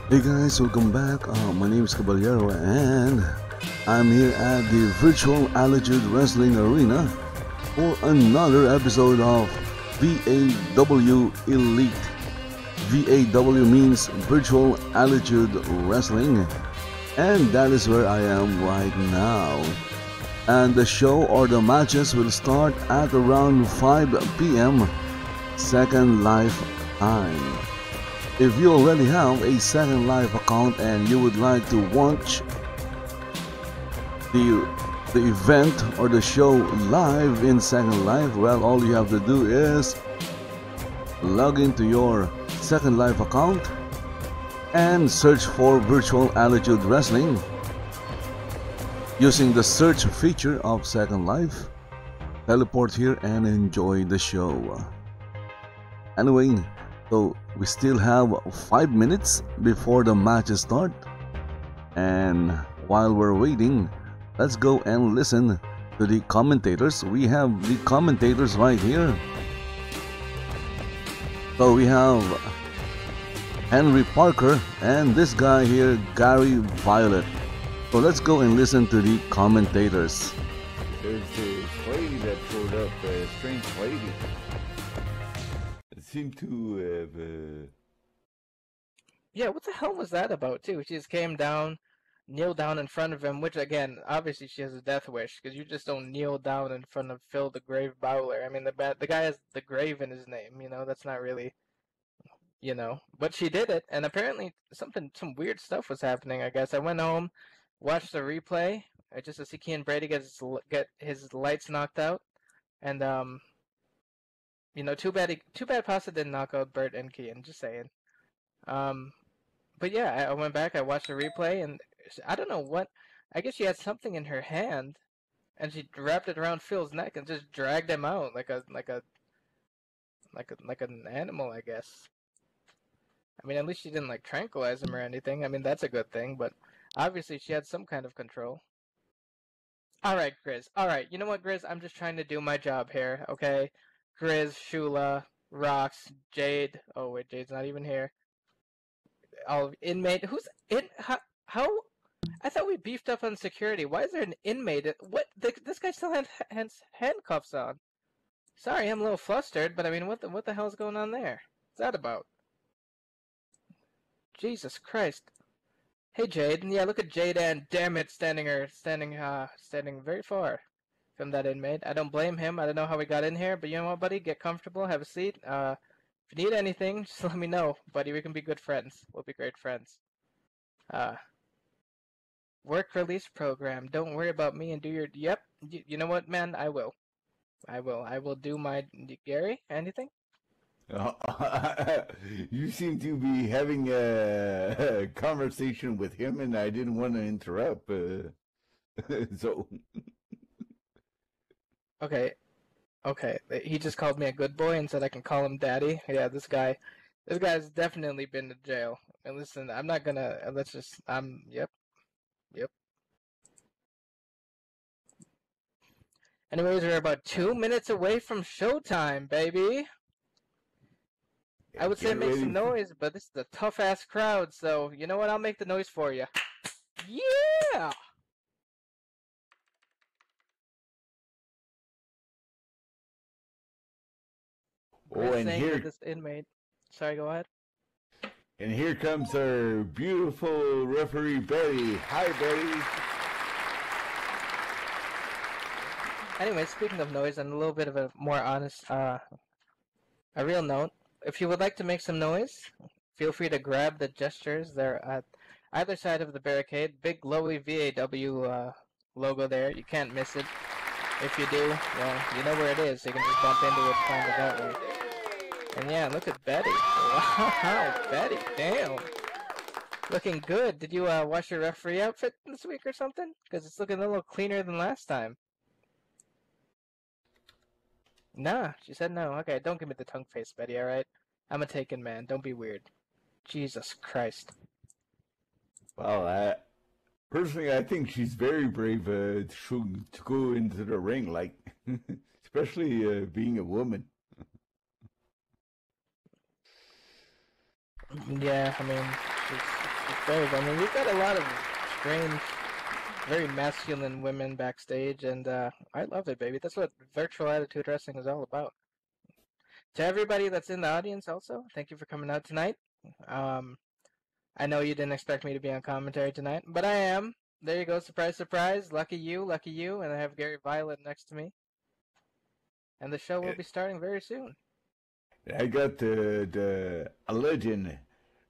Hey guys, welcome back. My name is Caballero and I'm here at the virtual Altitude Wrestling Arena for another episode of VAW Elite. VAW means Virtual Altitude Wrestling, and that is where I am right now. And the show or the matches will start at around 5 p.m. Second Life time. If you already have a Second Life account and you would like to watch the event or the show live in Second Life, well, all you have to do is log into your Second Life account and search for Virtual Altitude Wrestling using the search feature of Second Life. Teleport here and enjoy the show. Anyway, so we still have 5 minutes before the matches start, and while we're waiting, let's go and listen to the commentators. We have the commentators right here. So we have Henry Parker and this guy here, Gary Violet. So let's go and listen to the commentators. There's this lady that showed up, a strange lady. Seemed to have Yeah, what the hell was that about too? She just came down, kneeled down in front of him, which again, obviously she has a death wish, because you just don't kneel down in front of Phil the Grave Bowler. I mean, the guy has the grave in his name, that's not really, but she did it, and apparently some weird stuff was happening, I guess. I went home, watched the replay, just to see Kean Brady get his lights knocked out, and too bad Pasta didn't knock out Bert and Kean, just saying. But yeah, I went back, I watched the replay, and I don't know what, I guess she had something in her hand, and she wrapped it around Phil's neck and just dragged him out like an animal, I guess. I mean, at least she didn't like tranquilize him or anything. I mean, that's a good thing, but obviously she had some kind of control. Alright, Grizz. Alright, you know what, Grizz? I'm just trying to do my job here, okay? Grizz, Shula, Rox, Jade. Oh wait, Jade's not even here. Inmate. Who's in? How? I thought we beefed up on security. Why is there an inmate? What? This guy still has handcuffs on. Sorry, I'm a little flustered, but I mean, what the hell's going on there? What's that about? Jesus Christ. Hey Jade. Yeah, look at Jade and damn it, standing very far from that inmate. I don't blame him. I don't know how we got in here, but you know what, buddy? Get comfortable, have a seat. If you need anything, just let me know, buddy. We can be good friends. We'll be great friends. Work release program. Don't worry about me and do your. Yep. You know what, man? I will. I will do my. Gary, anything? you seem to be having a conversation with him, and I didn't want to interrupt. So. Okay. He just called me a good boy and said I can call him daddy. Yeah, this guy's definitely been to jail. And listen, I'm not gonna. Yep. Anyways, we're about 2 minutes away from showtime, baby. I would say make some noise, but this is a tough-ass crowd, so you know what? I'll make the noise for you. Yeah! Oh, and here this inmate. Sorry, go ahead. And here comes our beautiful referee, Betty. Hi, Betty. Anyway, speaking of noise, and a little bit of a more honest, a real note, if you would like to make some noise, feel free to grab the gestures. They're at either side of the barricade. Big glowy VAW logo there. You can't miss it. If you do, well, you know where it is. So you can just bump into it, find it that way. And yeah, look at Betty. Wow, Betty, damn. Looking good. Did you wash your referee outfit this week or something? Because it's looking a little cleaner than last time. Nah, she said no. Okay, don't give me the tongue face, Betty, alright? I'm a taken man. Don't be weird. Jesus Christ. Well, personally, I think she's very brave to go into the ring, like, especially being a woman. Yeah, I mean, She's brave. I mean, we've got a lot of strange, very masculine women backstage, and I love it, baby. That's what virtual attitude wrestling is all about. To everybody that's in the audience, also, thank you for coming out tonight. Um, I know you didn't expect me to be on commentary tonight, but I am. There you go, surprise, surprise. Lucky you, and I have Gary Violet next to me. And the show will be starting very soon. I got a legend,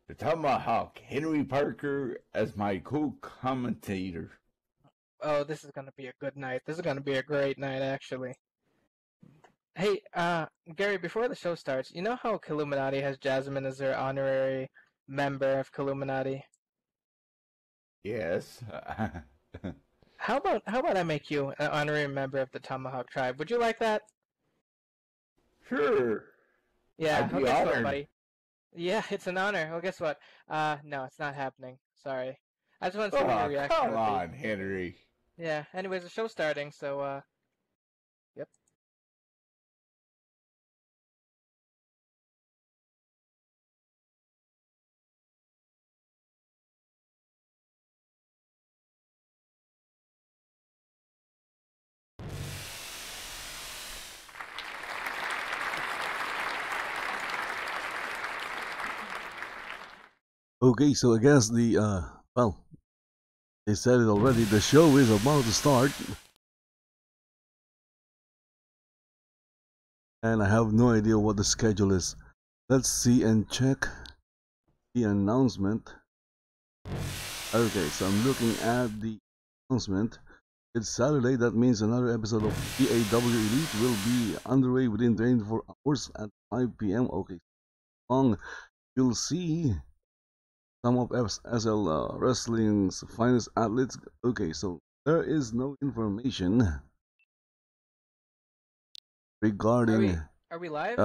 the Tomahawk, Henry Parker, as my co-commentator. Oh, this is gonna be a good night. This is gonna be a great night, actually. Hey, Gary, before the show starts, you know how Illuminati has Jasmine as their honorary member of Illuminati? Yes. How about I make you an honorary member of the Tomahawk tribe? Would you like that? Sure. Yeah, I'd be guess what, honored. buddy? Yeah, it's an honor. Well, guess what? No, it's not happening. Sorry. I just want to see what your reaction come would on, be. Henry. Yeah. Anyways, the show's starting, so yep. Okay, so I guess the well, they said it already. The show is about to start, and I have no idea what the schedule is. Let's see and check the announcement. Okay, so I'm looking at the announcement. It's Saturday. That means another episode of VAW Elite will be underway within 24 hours at 5 p.m. Okay, long you'll see some of SL Wrestling's finest athletes. Okay, so there is no information regarding Are we live?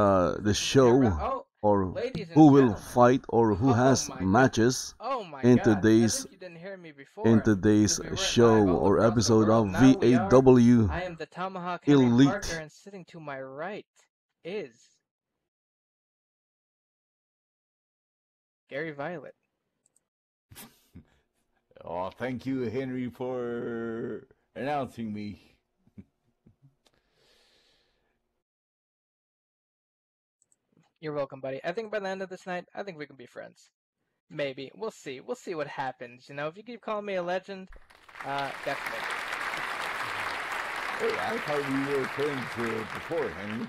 the show Oh, or ladies and who will gentlemen. fight or who Oh has my matches Oh my in god. today's As if you didn't hear me before. in today's Because we weren't show live all or across the episode world. of Now we are. VAW I am the Tomahawk Henry Parker, Elite. and sitting to my right is Gary Violet. Oh, thank you, Henry, for announcing me. You're welcome, buddy. I think by the end of this night, I think we can be friends. Maybe. We'll see. We'll see what happens. You know, if you keep calling me a legend, definitely. Hey, I thought we were friends before, Henry.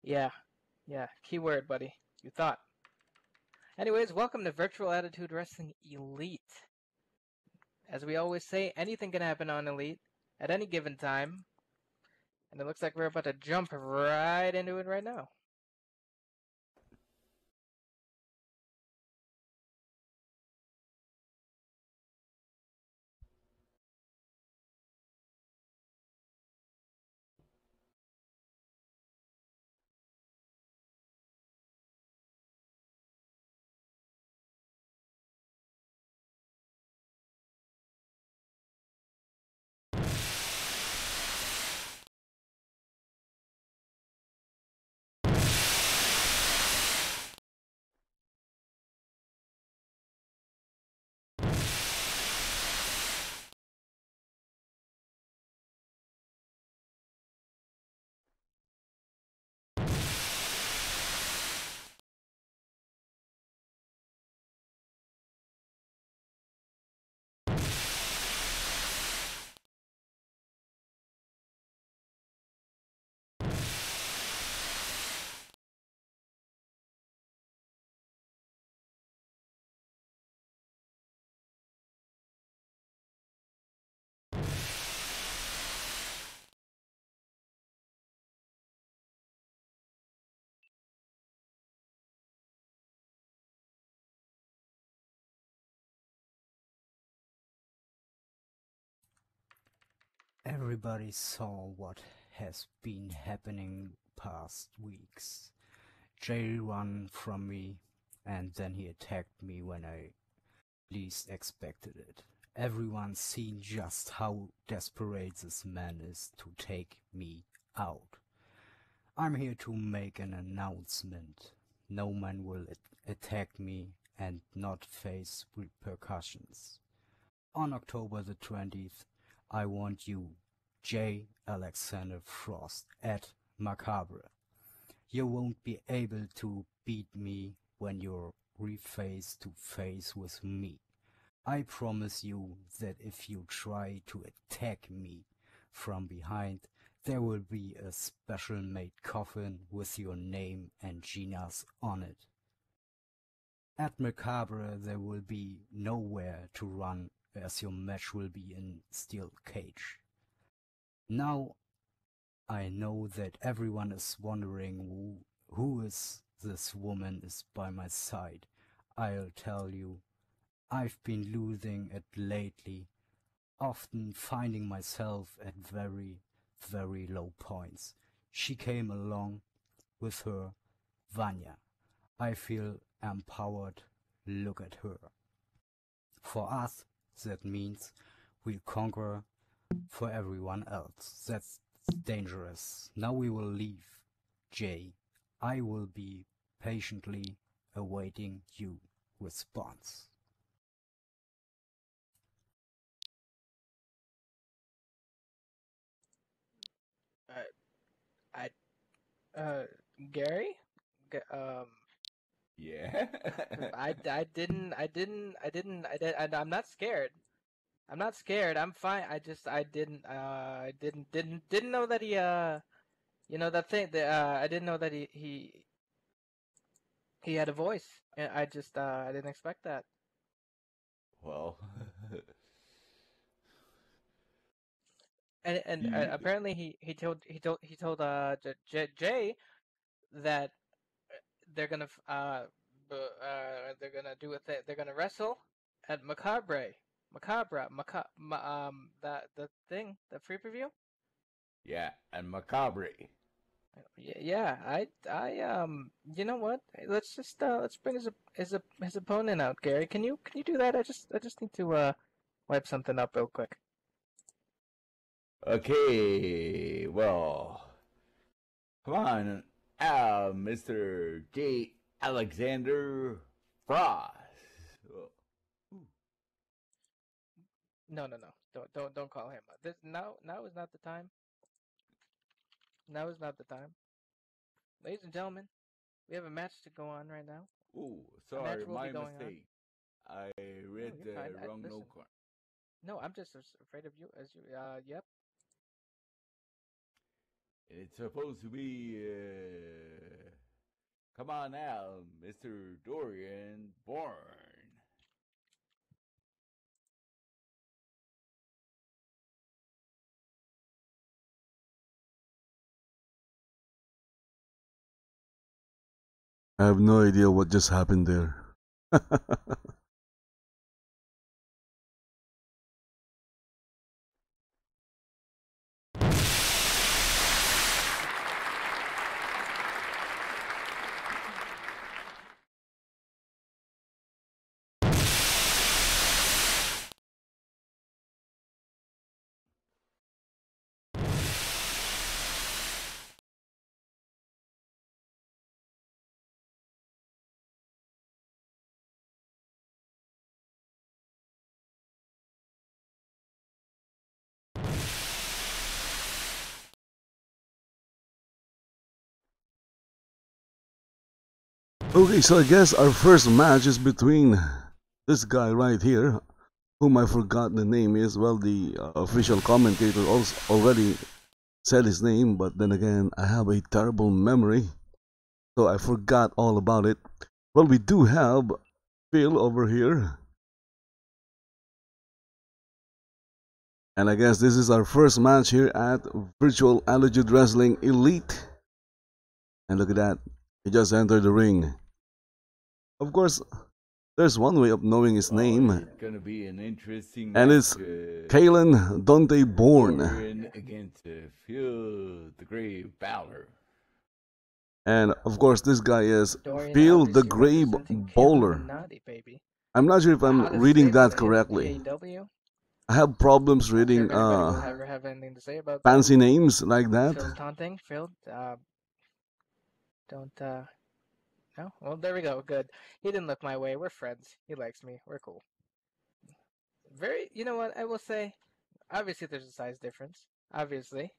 Yeah. Keyword, buddy. You thought. Anyways, welcome to Virtual Attitude Wrestling Elite. As we always say, anything can happen on Elite at any given time. And it looks like we're about to jump right into it right now. Everybody saw what has been happening past weeks. Jay ran from me, and then he attacked me when I least expected it. Everyone's seen just how desperate this man is to take me out. I'm here to make an announcement. No man will attack me and not face repercussions. On October the 20th, I want you, J. Alexander Frost, at Macabre. You won't be able to beat me when you're face to face with me. I promise you that if you try to attack me from behind, there will be a special-made coffin with your name and Gina's on it. At Macabre there will be nowhere to run, as your match will be in steel cage. Now I know that everyone is wondering who is this woman is by my side. I'll tell you, I've been losing it lately, often finding myself at very, very low points. She came along with her Vanya. I feel empowered. Look at her. For us, that means we'll conquer. For everyone else, that's dangerous. Now we will leave. Jay, I will be patiently awaiting you response. Gary? Yeah. I'm not scared. I'm not scared. I'm fine. I didn't know that he, that thing, I didn't know that he had a voice. I didn't expect that. Well. And apparently he told Jay that they're gonna do a thing. They're gonna wrestle at the thing, the free preview. Yeah, and Macabre. Yeah, you know what? Let's bring his opponent out, Gary. Can you do that? I just need to wipe something up real quick. Okay, well, come on, Mr. J. Alexander Frost. No. Don't call him. This now is not the time. Now is not the time. Ladies and gentlemen, we have a match to go on right now. Ooh, sorry, my mistake. I read the wrong note card. No, I'm just afraid of you. Yep. It's supposed to be, come on now, Mr. Dorian Bourne. I have no idea what just happened there. Okay, so I guess our first match is between this guy right here, whom I forgot the name is. Well, the official commentator also already said his name, but then again, I have a terrible memory, so I forgot all about it. Well, we do have Phil over here, and I guess this is our first match here at Virtual Alleged Wrestling Elite. And look at that, he just entered the ring. Of course, there's one way of knowing his name. It's gonna be an interesting and match, it's Kalen Dante Bourne. Dorian against Phil the Grave Balor. And of course, this guy is Dorian Phil the obviously Grave representing Bowler. Illuminati, baby. I'm not sure if I'm Hottest reading stable that in correctly. VAW. I have problems reading If anybody will ever have anything to say about fancy names like that. Phil's taunting. Phil, don't Oh, well, there we go. Good. He didn't look my way. We're friends. He likes me. We're cool. Very, you know what? I will say, obviously there's a size difference. Obviously.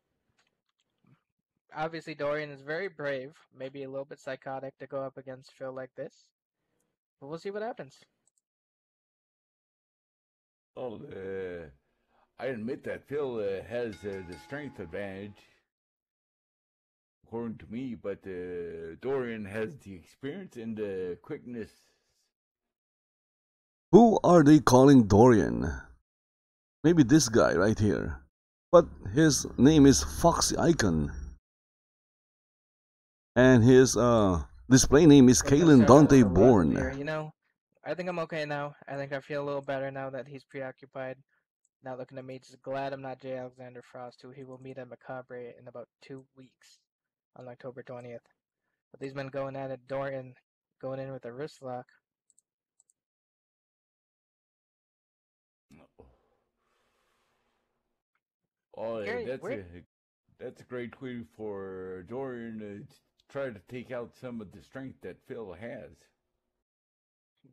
Obviously, Dorian is very brave. Maybe a little bit psychotic to go up against Phil like this. But we'll see what happens. Well, I admit that Phil has the strength advantage, according to me, but Dorian has the experience and the quickness. Who are they calling Dorian? Maybe this guy right here. But his name is Foxy Icon. And his display name is Kalen Dante Bourne. You know, I think I'm okay now. I think I feel a little better now that he's preoccupied. Not looking at me. Just glad I'm not J. Alexander Frost, who he will meet at Macabre in about 2 weeks on October 20th. But these men going at it, Dorian going in with a wrist lock. Oh, Gary, that's a great way for Dorian to try to take out some of the strength that Phil has.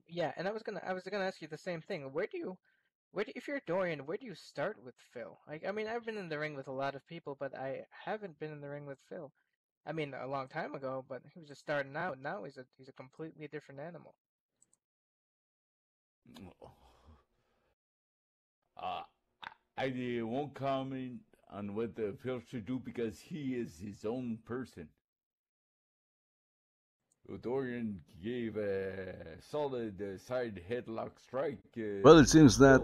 Yeah, and I was gonna ask you the same thing. If you're Dorian, where do you start with Phil? I mean, I've been in the ring with a lot of people, but I haven't been in the ring with Phil. I mean, a long time ago, but he was just starting out. Now he's a completely different animal. I won't comment on what Phil should do because he is his own person. Dorian gave a solid side headlock strike. Well, it seems that,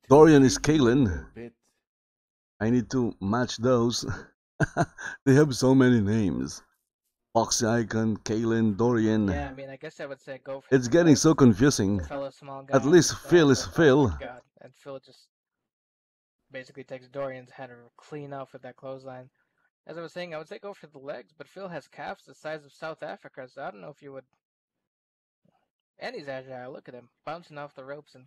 Dorian is Kalen. I need to match those. They have so many names. Foxy Icon, Kalen, Dorian. Yeah, I mean, I guess I would say go for It's getting so confusing. Fellow small guy. At least Phil is Phil. God. And Phil just basically takes Dorian's head clean off with that clothesline. As I was saying, I would say go for the legs, but Phil has calves the size of South Africa, so I don't know if you would. And he's agile. Look at him, bouncing off the ropes and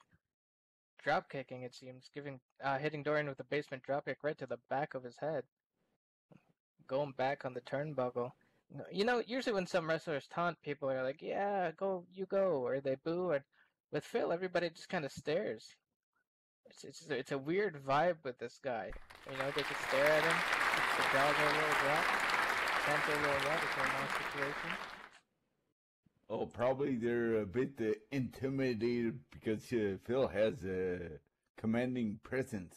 drop kicking. It seems, hitting Dorian with a basement drop kick right to the back of his head. Going back on the turnbuckle. You know, usually when some wrestlers taunt, people are like, "Yeah, go, you go," or they boo. And with Phil, everybody just kind of stares. It's a weird vibe with this guy. You know, they just stare at him. The jaws are a little dropped. Hands are a little wet. It's a nice situation. Oh, probably they're a bit intimidated because Phil has a commanding presence.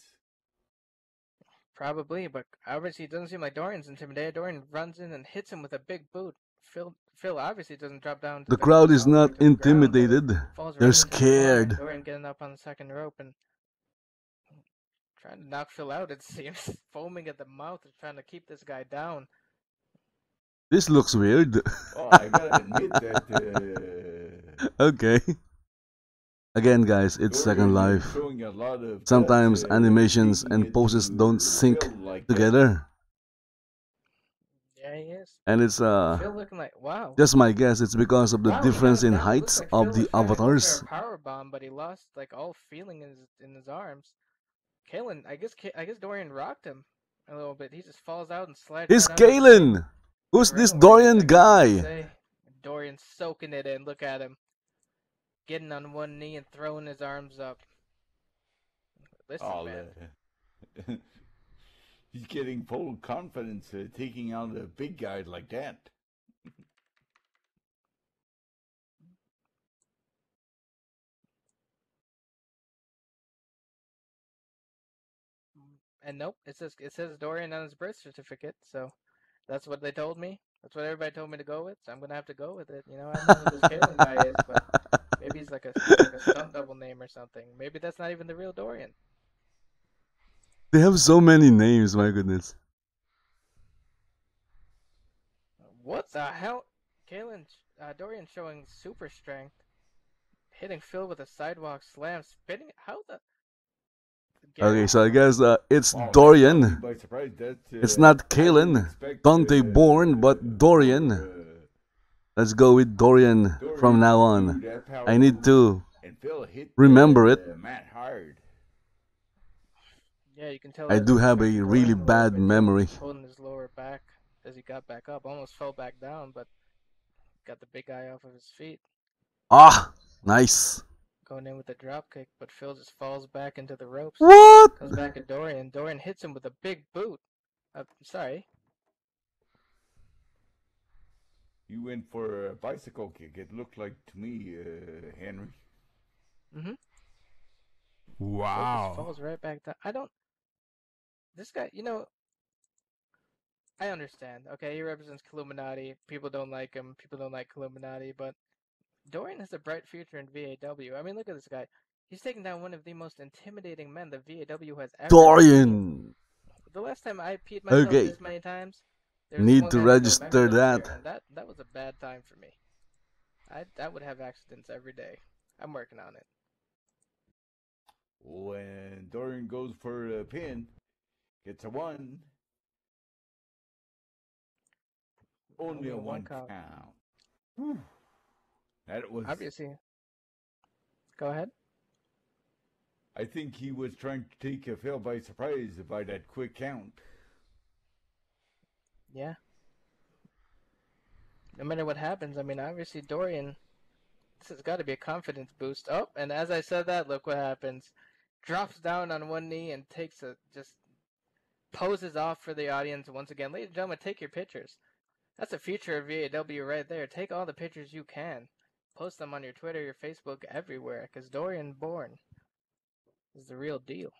Probably, but obviously it doesn't seem like Dorian's intimidated. Dorian runs in and hits him with a big boot. Phil obviously doesn't drop down. The crowd is not intimidated. They're scared. Dorian getting up on the second rope and trying to knock Phil out, it seems. Foaming at the mouth and trying to keep this guy down. This looks weird. Oh, I gotta admit that. Okay. Again, guys, it's Second Life. Sometimes animations and poses don't sync together. Yeah, he is. And it's Phil looking like, wow. just my guess. It's because of the difference in heights like of the avatars. Power bomb, but he lost like all feeling in his arms. Kalen, I guess Dorian rocked him a little bit. He just falls out and slides. It's Kalen. Who's this Dorian guy? Dorian's soaking it in. Look at him. Getting on one knee and throwing his arms up. Listen, man. He's getting full confidence taking out a big guy like that. And nope, it says Dorian on his birth certificate, so that's what they told me. That's what everybody told me to go with, so I'm gonna have to go with it. You know, I don't know who this Kalen guy is, but maybe he's like a stunt double name or something. Maybe that's not even the real Dorian. They have so many names, my goodness. What the hell? Dorian showing super strength, hitting Phil with a sidewalk slam, spinning. How the? Okay, so I guess it's Dorian. It's not Kalen, Dante Bourne, but Dorian. Let's go with Dorian from now on. I need to remember it. Yeah, you can tell. I do have a really bad memory. Holding his lower back as he got back up, almost fell back down, but Got the big guy off of his feet. Ah, nice. Going in with a drop kick, but Phil just falls back into the ropes. What? Comes back at Dorian. Dorian hits him with a big boot. Sorry. You went for a bicycle kick. It looked like to me, Henry. Mm-hmm. Wow. Phil just falls right back down. This guy, I understand. Okay, he represents Illuminati. People don't like him. People don't like Illuminati, but Dorian has a bright future in VAW. I mean, look at this guy. He's taking down one of the most intimidating men the VAW has ever seen. Dorian. The last time I peed myself Okay. this many times, there was Need one to guy named register November that. here, and that was a bad time for me. I would have accidents every day. I'm working on it. When Dorian goes for a pin, gets a 1. Only a 1 count. Whew. That was... Obviously. Go ahead. I think he was trying to take a Phil by surprise by that quick count. Yeah. No matter what happens, I mean, obviously Dorian, this has got to be a confidence boost. Oh, and as I said that, look what happens. Drops down on one knee and just poses off for the audience once again. Ladies and gentlemen, take your pictures. That's the future of VAW right there. Take all the pictures you can. Post them on your Twitter, your Facebook, everywhere, because Dorian Bourne is the real deal.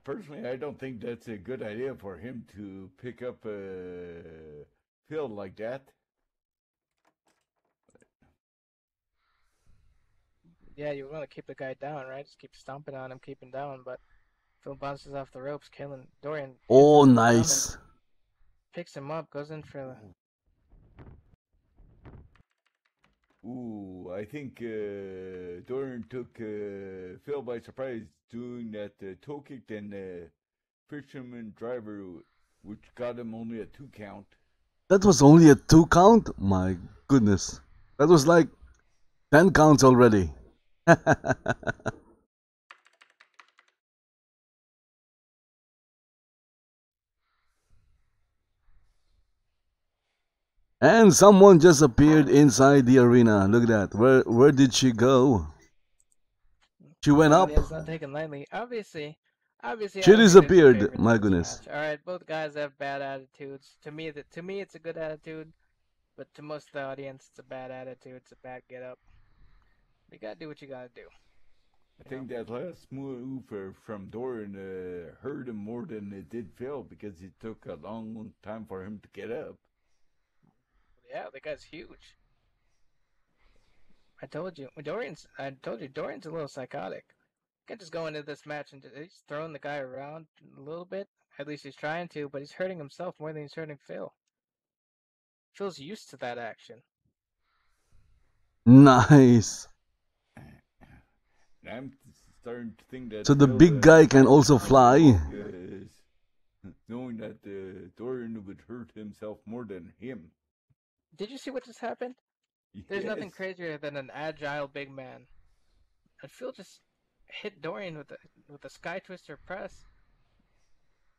Personally, I don't think that's a good idea for him to pick up a Phil like that. Yeah, you want to keep the guy down, right? Just keep stomping on him, keep him down, but Phil bounces off the ropes, killing Dorian. Oh, nice. Picks him up, goes in for the... Ooh, I think Dorian took Phil by surprise doing that toe kick and fisherman driver, which got him only a 2 count. That was only a 2 count? My goodness. That was like 10 counts already. And someone just appeared inside the arena. Look at that. Where did she go? She went up. It's not taken lightly. Obviously. She disappeared. My goodness. All right, both guys have bad attitudes. To me, it's a good attitude, but to most of the audience, it's a bad attitude. It's a bad get up. You gotta do what you gotta do. I think that last move from Dorian hurt him more than it did Phil because it took a long time for him to get up. Yeah, the guy's huge. I told you, Dorian's a little psychotic. Can't just go into this match and he's throwing the guy around a little bit. At least he's trying to, but he's hurting himself more than he's hurting Phil. Phil's used to that action. Nice. I'm starting to think that. So the big guy can also fly. Knowing that Dorian would hurt himself more than him. Did you see what just happened? Yes. There's nothing crazier than an agile big man. And Phil just hit Dorian with a sky twister press.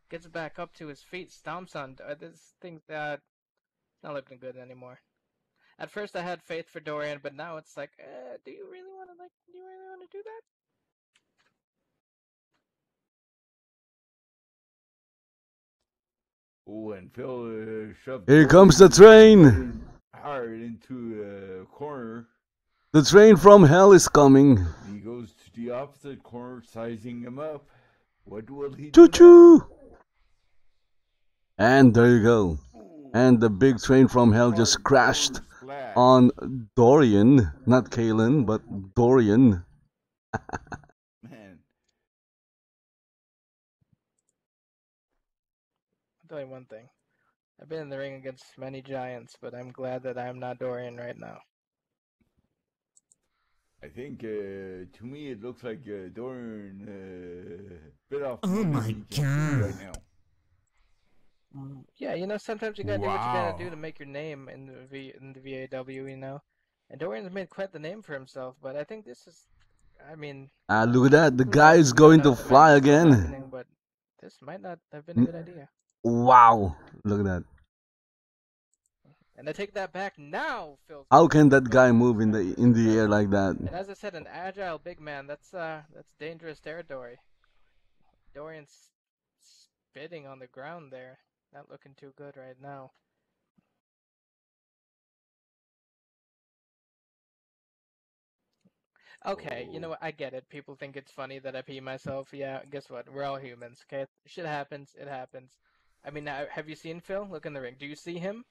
Gets back up to his feet, stomps on this thing's not looking good anymore. At first I had faith for Dorian, but now it's like, do you really want to do that? Oh, and Phil shoved. Here comes the train. Hard into a corner. The train from hell is coming. He goes to the opposite corner, sizing him up. What will he do? Choo-choo! And there you go. And the big train from hell just crashed on Dorian. Not Kalen, but Dorian. Man. I'll tell you one thing. I've been in the ring against many giants, but I'm glad that I'm not Dorian right now. I think, to me, it looks like Dorian bit off. Oh my god! Right now. Yeah, sometimes you gotta do what you gotta do to make your name in the VAW, And Dorian's made quite the name for himself, but I think this is I mean, Look at that. The who guy knows? is We don't going know to if the match fly is still again. happening, but this might not have been a good idea. Wow. Look at that. And I take that back now, Phil. How can that guy move in the air like that? And as I said, an agile big man. That's dangerous territory. Dorian's spitting on the ground there. Not looking too good right now. Okay, you know what? I get it. People think it's funny that I pee myself. Yeah, guess what? We're all humans, okay? Shit happens. It happens. I mean, have you seen Phil? Look in the ring. Do you see him?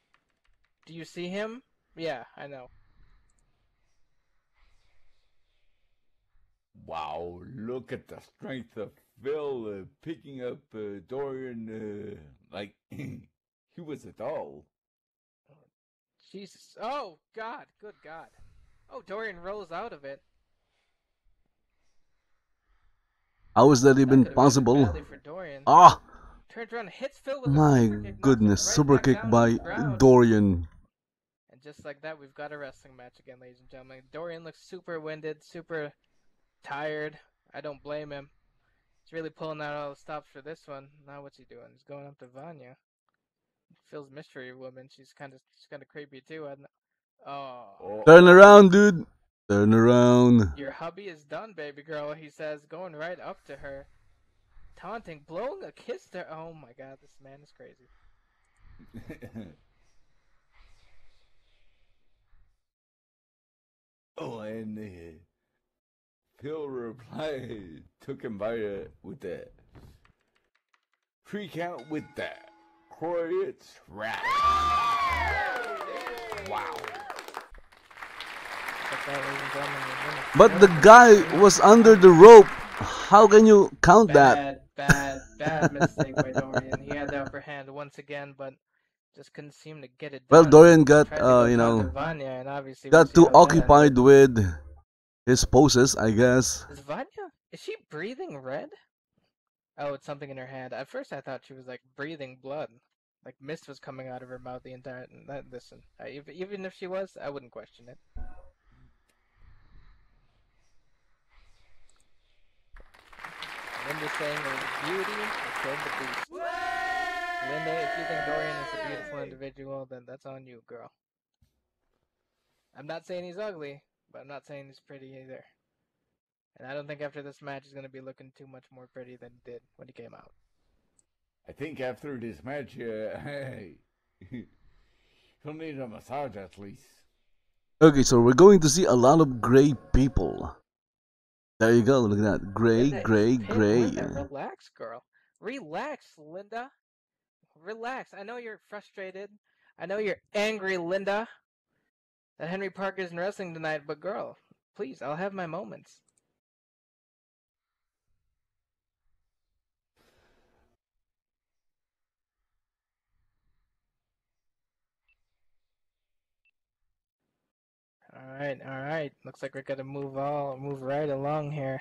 Do you see him? Yeah, I know. Wow, look at the strength of Phil picking up Dorian like he was a doll. Jesus. Oh, God. Good God. Oh, Dorian rolls out of it. How is that That even could have ended possible? badly for Dorian. Ah! Turns around, hits Phil with a My super kick, knocks him goodness, right super back kick down by to the ground. Dorian. And just like that, we've got a wrestling match again, ladies and gentlemen. Dorian looks super winded, super tired. I don't blame him. He's really pulling out all the stops for this one. Now what's he doing? He's going up to Vanya. Phil's mystery woman. She's kind of creepy too. Oh. Turn around, dude. Turn around. Your hubby is done, baby girl. He says, going right up to her, taunting, blowing a kiss to her. Oh my God, this man is crazy. Oh, and Phil replied, took him by with the free count with the Croydon Rat. Wow. But the guy was under the rope. How can you count that? Bad mistake by Dorian. He had the upper hand once again, but just couldn't seem to get it Well, done. Dorian got, Tried to go you talk to know, Vanya, and obviously we got see too how that occupied ended. with his poses, I guess. Is Vanya? Is she breathing red? Oh, it's something in her hand. At first, I thought she was like breathing blood, like mist was coming out of her mouth the entire. Listen, even if she was, I wouldn't question it. Linda saying her beauty has killed the beast. Linda, if you think Dorian is a beautiful individual, then that's on you, girl. I'm not saying he's ugly, but I'm not saying he's pretty either. And I don't think after this match he's going to be looking too much more pretty than he did when he came out. I think after this match, he'll need a massage at least. Okay, so we're going to see a lot of gray people. There you go, look at that. Gray, Linda, gray, gray. Linda, relax, girl. Relax, Linda. Relax. I know you're frustrated. I know you're angry, Linda, that Henry Parker isn't wrestling tonight, but girl, please, I'll have my moments. Alright. Looks like we're gonna move right along here.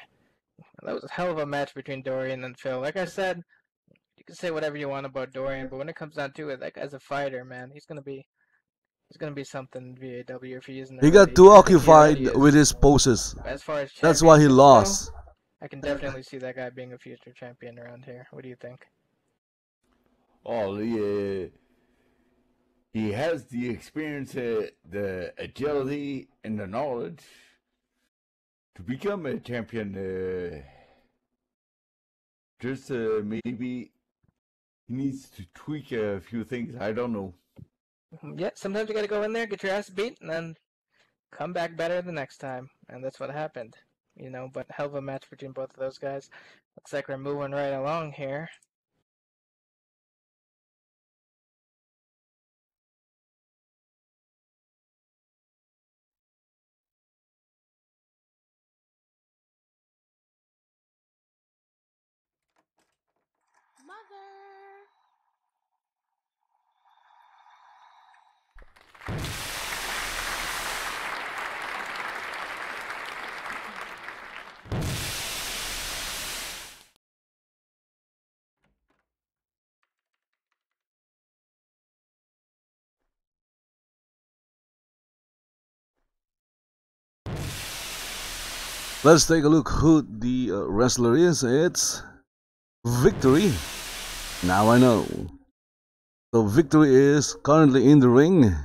That was a hell of a match between Dorian and Phil. Like I said, you can say whatever you want about Dorian, but when it comes down to it, that guy's a fighter, man. He's gonna be something in VAW if he isn't. He got too occupied with his poses. As far as that's why he lost. Go, I can definitely see that guy being a future champion around here. What do you think? Oh, he has the experience, the agility, and the knowledge to become a champion. Just maybe he needs to tweak a few things. I don't know. Yeah, sometimes you gotta go in there, get your ass beat, and then come back better the next time. And that's what happened. You know, but hell of a match between both of those guys. Looks like we're moving right along here. Let's take a look who the wrestler is. It's Victory. Now I know. So Victory is currently in the ring. Ladies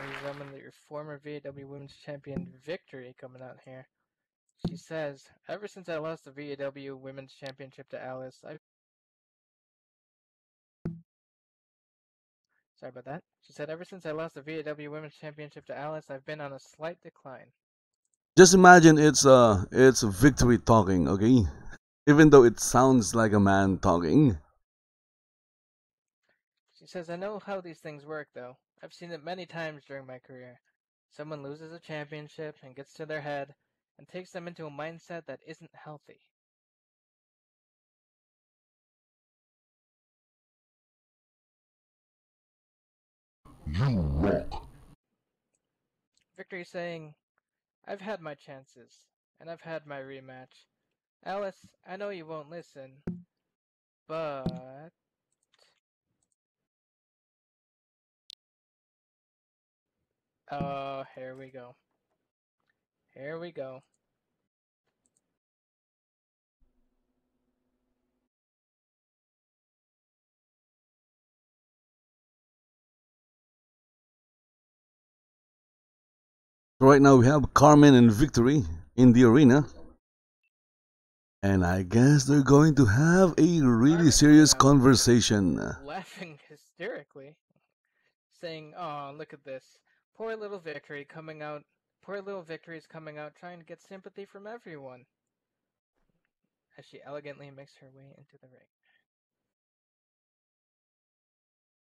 and gentlemen, your former VAW Women's Champion Victory coming out here. She says, ever since I lost the VAW Women's Championship to Alice, Sorry about that. She said, ever since I lost the VAW Women's Championship to Alice, I've been on a slight decline. Just imagine it's Victory talking, okay? Even though it sounds like a man talking. She says, I know how these things work, though. I've seen it many times during my career. Someone loses a championship and gets to their head and takes them into a mindset that isn't healthy. You rock. Victory saying, I've had my chances, and I've had my rematch. Alice, I know you won't listen, but... Oh, here we go. Here we go. Right now we have Carmen and Victory in the arena. And I guess they're going to have a really serious conversation. Laughing hysterically, saying, "Oh, look at this. Poor little Victory coming out. Poor little Victory's coming out trying to get sympathy from everyone." As she elegantly makes her way into the ring.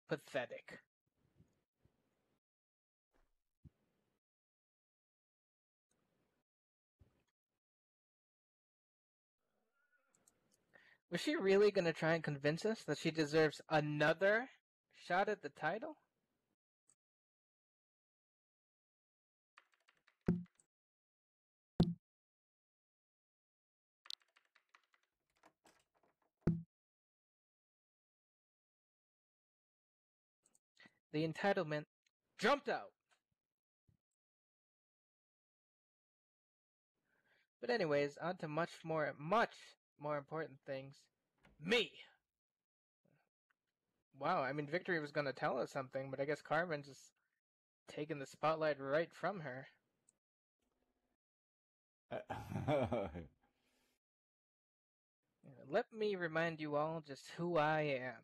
Pathetic. Was she really gonna try and convince us that she deserves another shot at the title? The entitlement jumped out. But anyways, on to much more important things. Me! Wow, I mean, Victory was gonna tell us something, but I guess Carmen just taking the spotlight right from her. Let me remind you all just who I am.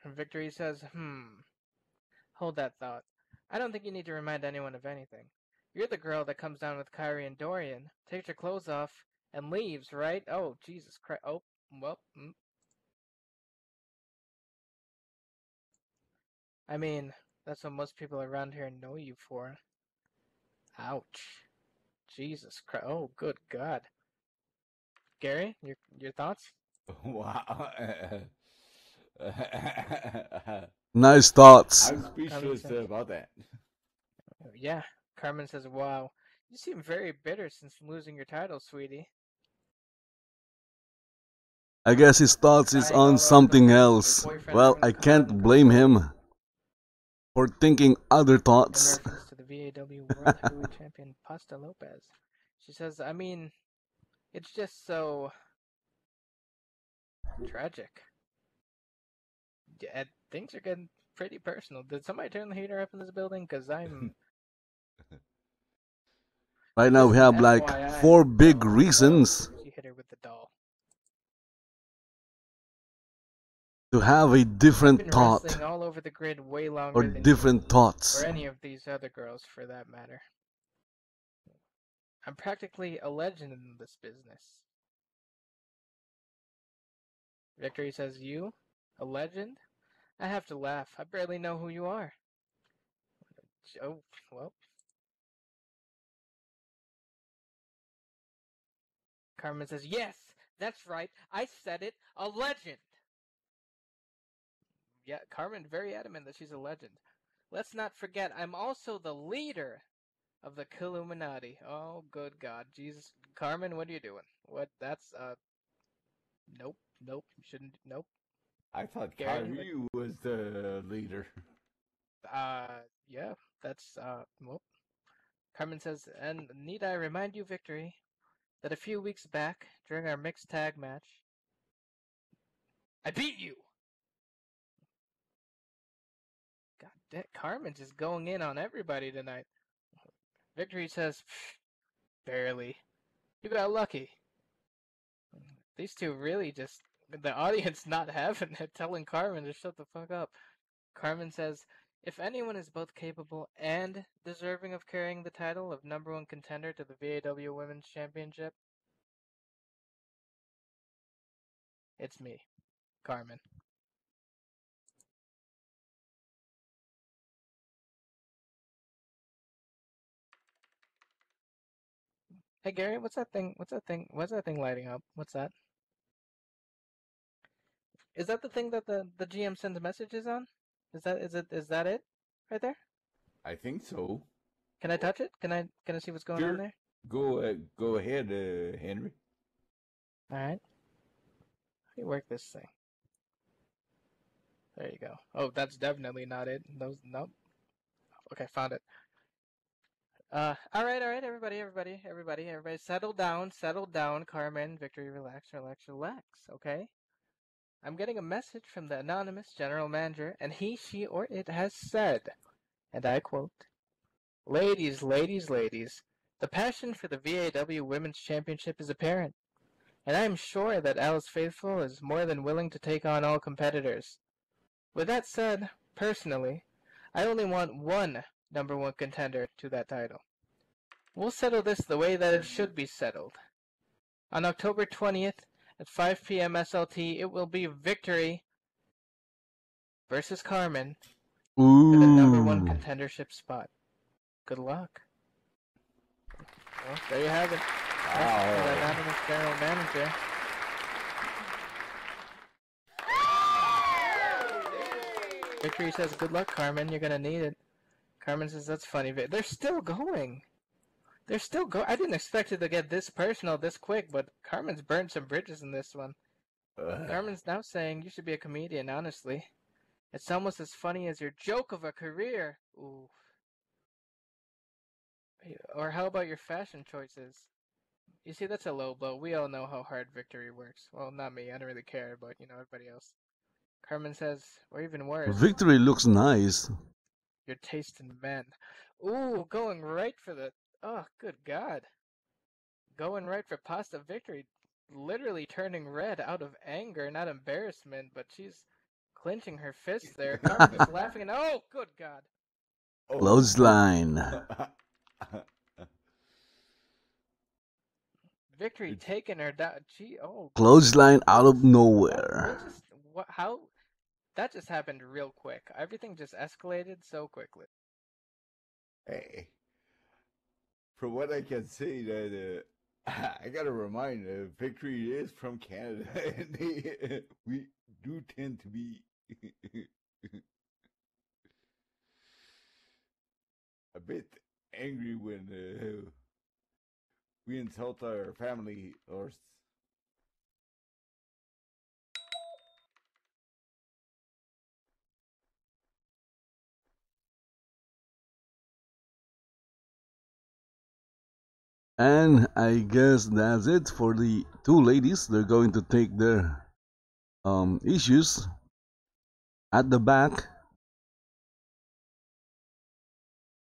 And Victory says, hold that thought. I don't think you need to remind anyone of anything. You're the girl that comes down with Kyrie and Dorian, takes her clothes off, and leaves, right? Oh, Jesus Christ. Oh, well. I mean, that's what most people around here know you for. Ouch. Jesus Christ. Oh, good God. Gary, your thoughts? Wow. Nice thoughts. I'm speechless about that. Yeah. Carmen says, wow. You seem very bitter since losing your title, sweetie. I guess his thoughts is on something else. Well, I can't blame him for thinking other In thoughts. reference to the VAW World Heavyweight Champion Pasta Lopez. She says, I mean, it's just so tragic. Yeah, things are getting pretty personal. Did somebody turn the heater up in this building? Because I'm... Right now we Just have like FYI. 4 big reasons She hit her with the doll. to have a Been different thought wrestling all over the grid way longer or than different you, thoughts. or any of these other girls for that matter. I'm practically a legend in this business. Victory says, you? A legend? I have to laugh. I barely know who you are. Oh, well. Carmen says, yes, that's right. I said it. A legend. Yeah, Carmen very adamant that she's a legend. Let's not forget, I'm also the leader of the Killuminati. Oh, good God. Jesus. Carmen, what are you doing? What? That's, nope. Nope. Shouldn't. Nope. I thought Gary, Kyrie was the leader. Yeah. That's Well, Carmen says, and need I remind you, Victory, that a few weeks back during our mixed tag match, I beat you. God damn, Carmen's just going in on everybody tonight. Victory says, barely. You got lucky. These two really just, the audience not having it, telling Carmen to shut the fuck up. Carmen says, if anyone is both capable and deserving of carrying the title of #1 contender to the VAW Women's Championship, it's me, Carmen. Hey Gary, what's that thing? What's that thing? What's that thing lighting up? What's that? Is that the thing that the GM sends messages on? Is that it? Right there? I think so. Can I touch it? Can I see what's going on there? Go ahead, Henry. All right. Let me work this thing. There you go. Oh, that's definitely not it. Nope. Okay, found it. All right, everybody, settle down, Carmen, Victory, relax, okay? I'm getting a message from the anonymous general manager, and he, she, or it has said, and I quote, ladies, the passion for the VAW Women's Championship is apparent, and I am sure that Alice Faithful is more than willing to take on all competitors. With that said, personally, I only want one #1 contender to that title. We'll settle this the way that it should be settled. On October 20th at 5 p.m. SLT, it will be Victory versus Carmen for the #1 contendership spot. Good luck. Well, there you have it. That's the anonymous general manager. Victory says, good luck, Carmen. You're going to need it. Carmen says, that's funny. They're still going. I didn't expect it to get this personal this quick, but Carmen's burned some bridges in this one. Carmen's now saying you should be a comedian, honestly. It's almost as funny as your joke of a career. Ooh. Or how about your fashion choices? You see, that's a low blow. We all know how hard Victory works. Well, not me. I don't really care, but, everybody else. Carmen says, or even worse. Victory looks nice. Your taste in men. Ooh, going right for the... Oh, good God. Going right for Pasta Victory. Literally turning red out of anger, not embarrassment, but she's clenching her fists there. Carmen's laughing and... Oh, good God. Clothesline. Victory taking her down. Clothesline out of nowhere. How? That just happened real quick. Everything just escalated so quickly. Hey, from what I can say, that I gotta remind, Victory is from Canada, and we do tend to be a bit angry when we insult our family or. And I guess that's it for the two ladies. They're going to take their issues at the back.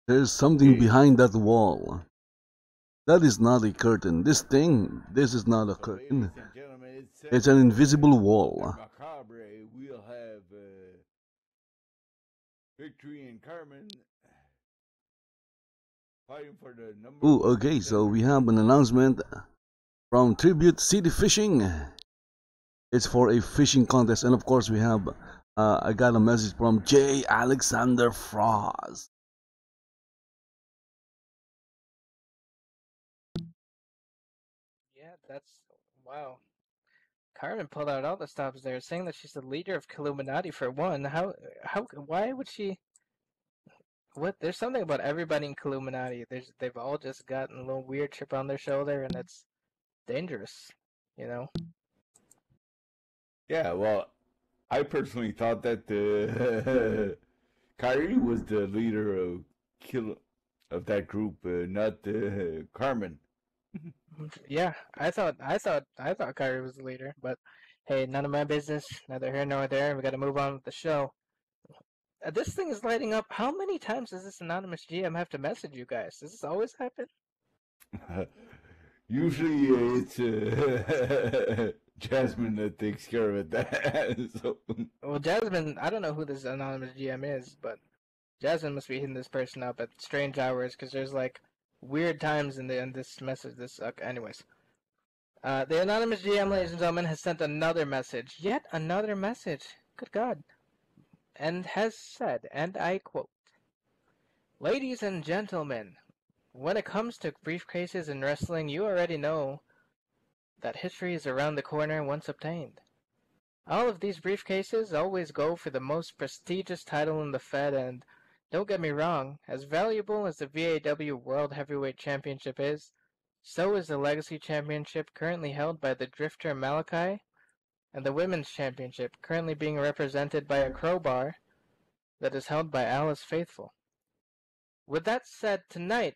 There's something behind that wall. That is not a curtain. This is not a curtain. It's an invisible wall. Macabre, we'll have Victory and Carmen fighting for the number. Ooh, okay, so we have an announcement from Tribute City Fishing. It's for a fishing contest, and of course we have I got a message from J. Alexander Frost. Yeah, that's wow. Carmen pulled out all the stops there, saying that she's the leader of Illuminati for one. Why would she? What? There's something about everybody in Illuminati. They've all just gotten a little weird chip on their shoulder, and it's dangerous, Yeah, well, I personally thought that Kyrie was the leader of that group, not Carmen. Yeah, I thought Kyrie was the leader, but hey, none of my business. Neither here nor there. We got to move on with the show. This thing is lighting up. How many times does this anonymous GM have to message you guys? Does this always happen? Usually it's Jasmine that takes care of it. So, Well, Jasmine, I don't know who this anonymous GM is, but Jasmine must be hitting this person up at strange hours because there's like weird times in this message. Anyways, the anonymous GM, ladies and gentlemen, has sent another message. Yet another message. Good God. And has said, and I quote, "Ladies and gentlemen, when it comes to briefcases in wrestling, you already know that history is around the corner once obtained. All of these briefcases always go for the most prestigious title in the Fed, and don't get me wrong, as valuable as the VAW World Heavyweight Championship is, so is the Legacy Championship currently held by the Drifter Malachi, and the Women's Championship currently being represented by a crowbar that is held by Alice Faithful. With that said, tonight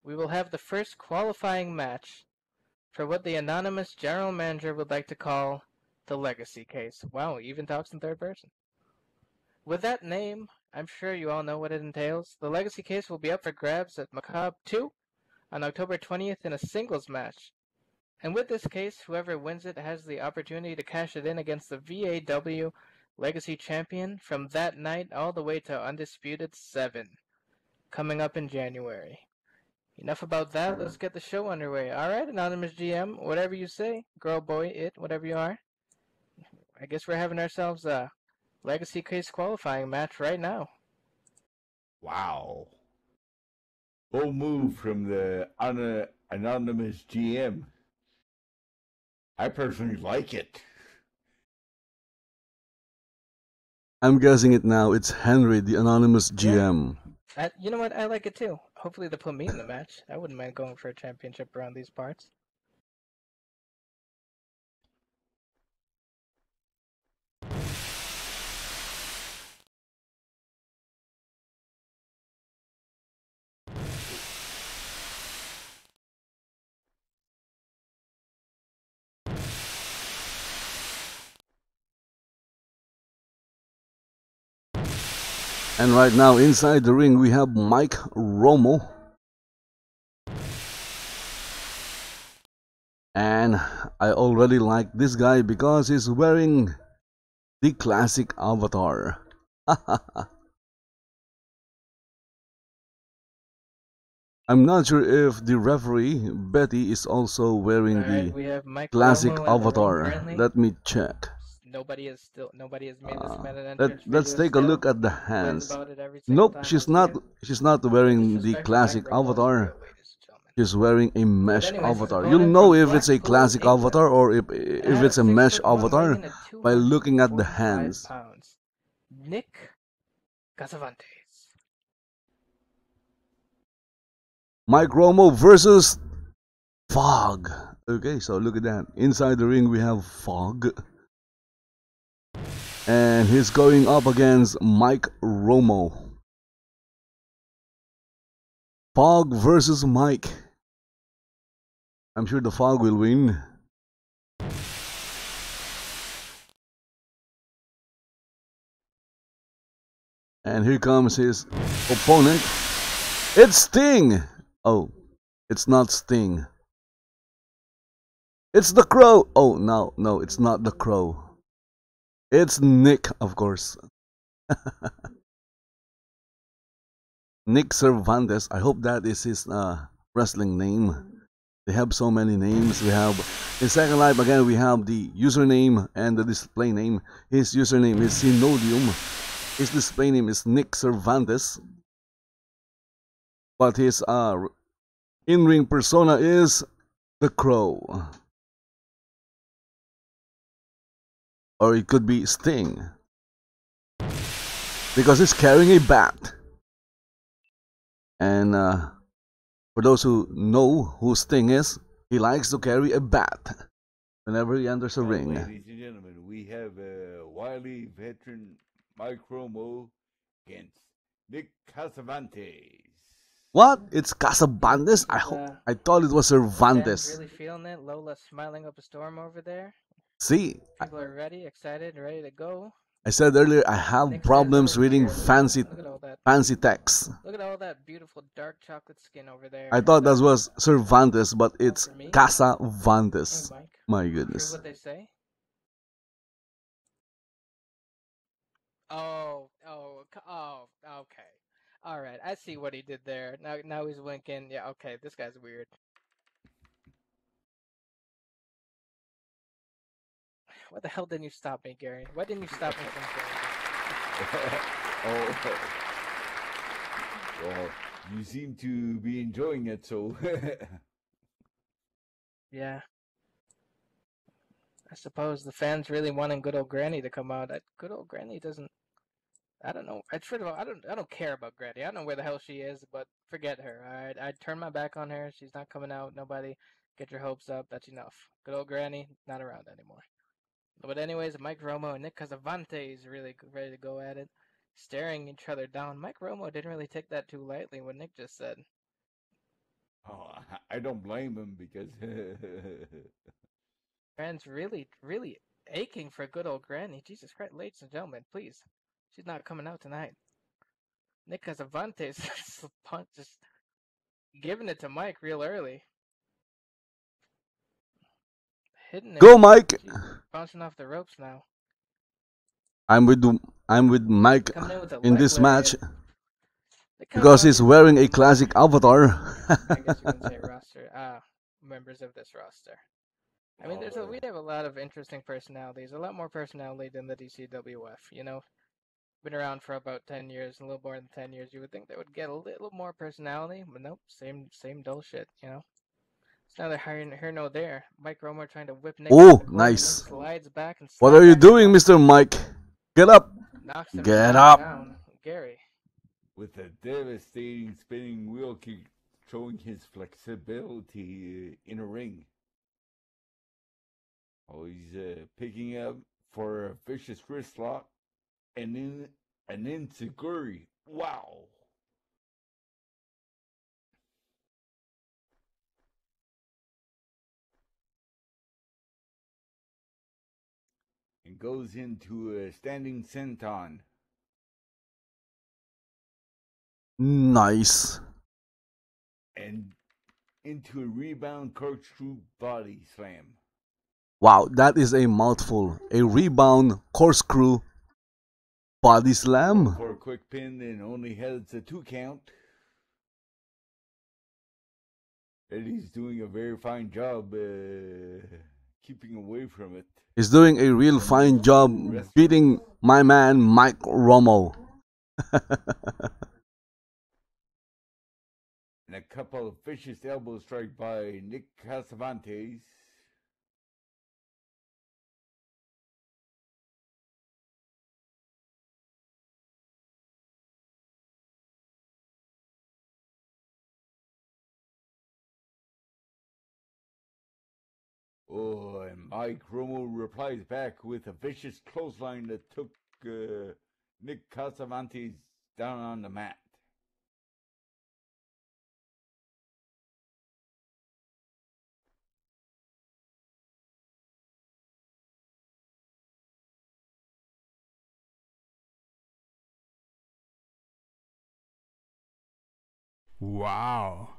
we will have the first qualifying match for what the anonymous general manager would like to call the Legacy Case." Wow, he even talks in third person. With that name, I'm sure you all know what it entails. The Legacy Case will be up for grabs at Macabre 2 on October 20th in a singles match. And with this case, whoever wins it has the opportunity to cash it in against the VAW Legacy Champion from that night all the way to Undisputed 7, coming up in January. Enough about that, let's get the show underway. Alright, anonymous GM, whatever you say, girl, boy, it, whatever you are. I guess we're having ourselves a Legacy Case qualifying match right now. wow. Bold move from the anonymous GM. I personally like it. I'm guessing it now. It's Henry, the anonymous GM. You know what? I like it too. Hopefully they'll put me in the match. I wouldn't mind going for a championship around these parts. And right now, inside the ring, we have Mike Romo. And I already like this guy because he's wearing the classic avatar. I'm not sure if the referee, Betty, is also wearing the classic avatar. Let me check. Nobody has made this man an entrance. Let's take a look at the hands. Nope, she's not wearing the classic avatar. She's wearing a mesh avatar. You'll know if it's a classic avatar or if it's a mesh avatar by looking at the hands. Nick Casavantes. Mike Romo versus Fog. Okay, so look at that. Inside the ring we have Fog. And he's going up against Mike Romo. Fog versus Mike. I'm sure the Fog will win. And here comes his opponent. It's Sting! Oh, it's not Sting. It's the Crow! Oh, no, it's not the Crow. It's Nick, of course. Nick Cervantes. I hope that is his wrestling name. They have so many names. We have in Second Life again. We have the username and the display name. His username is Synodium. His display name is Nick Cervantes. But his in-ring persona is the Crow. Or it could be Sting. Because he's carrying a bat. And for those who know who Sting is, he likes to carry a bat. whenever he enters a Well, ring. ladies and gentlemen, we have a wily veteran Mike Romo against Nick Casavantes. What? It's Casavantes? Is, I thought it was fans Cervantes. really feeling it? Lola's smiling up a storm over there. See, People are ready, excited, ready to go. I said earlier I have Nick says problems over reading here, fancy look at all that. fancy text. Look at all that beautiful dark chocolate skin over there. I thought that Is was Cervantes, but it's for me? Casavantes. Hey, Mike. My Here's goodness. what they say. Oh, okay. All right, I see what he did there. Now he's winking. Yeah, okay, this guy's weird. What the hell didn't you stop me, Gary? Why didn't you stop me from saying Oh, well, you seem to be enjoying it, so. Yeah. I suppose the fans really wanting good old Granny to come out. Good old Granny doesn't. I don't know. First of all, I don't care about Granny. I don't know where the hell she is, but forget her. Alright, I turned my back on her. She's not coming out. Nobody get your hopes up. That's enough. Good old Granny not around anymore. But anyways, Mike Romo and Nick Casavantes really ready to go at it, staring each other down. Mike Romo didn't really take that too lightly what Nick just said. Oh, I don't blame him because. Fans really, really aching for good old Granny. Jesus Christ, ladies and gentlemen, please. She's not coming out tonight. Nick Casavantes just giving it to Mike real early. Hitting him. Go, Mike! Jeez, bouncing off the ropes now. I'm with Mike in this match because he's wearing a classic avatar. I guess you can say roster. Members of this roster. I mean, we have a lot of interesting personalities. A lot more personality than the DCWF. You know, been around for about 10 years, a little more than 10 years. You would think they would get a little more personality, but nope, same dull shit. You know. It's neither here nor there. Mike Romo trying to whip Nick. Oh, nice. Slides back and what are you doing, Mr. Mike? Get up! Get up! Down. Gary. With a devastating spinning wheel kick, showing his flexibility in a ring. Oh, he's picking up for a vicious wrist lock and then an enziguri. Wow. And goes into a standing senton. Nice. And into a rebound corkscrew body slam. Wow, that is a mouthful. A rebound corkscrew body slam. For a quick pin and only has a 2 count. Eddie's doing a very fine job keeping away from it. He's doing a real fine job beating my man Mike Romo. And a couple of vicious elbow strike by Nick Casavantes. Oh, and Mike Romo replies back with a vicious clothesline that took Nick Casavantes down on the mat. Wow.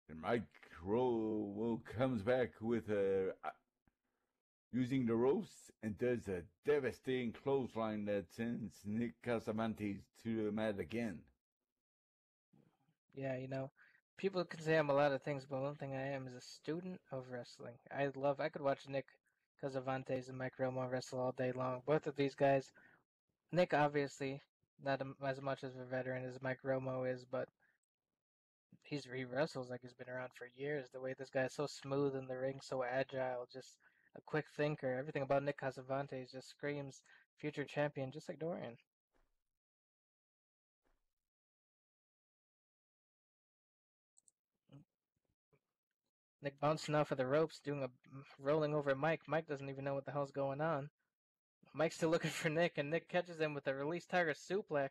And Mike Romo comes back with using the ropes and does a devastating clothesline that sends Nick Casavantes to the mat again. Yeah, you know, people can say I'm a lot of things, but one thing I am is a student of wrestling. I could watch Nick Casavantes and Mike Romo wrestle all day long. Both of these guys, Nick obviously not as much as a veteran as Mike Romo is, but he wrestles like he's been around for years. The way this guy is so smooth in the ring, so agile, just a quick thinker. Everything about Nick Casavantes just screams future champion, just like Dorian. Nick bouncing off of the ropes, rolling over Mike. Mike doesn't even know what the hell's going on. Mike's still looking for Nick, and Nick catches him with a release tiger suplex.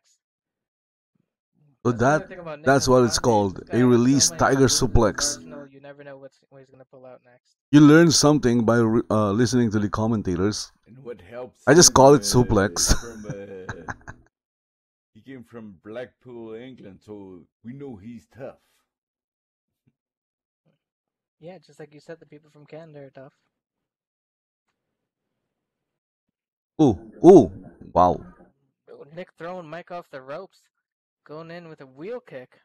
So that's what it's called, a release tiger suplex. You never know what he's gonna pull out next. You learn something by listening to the commentators. And what helps? I just call it suplex. He came from Blackpool, England, so we know he's tough. Yeah, just like you said, the people from Canada are tough. Ooh, wow. Nick throwing Mike off the ropes, going in with a wheel kick.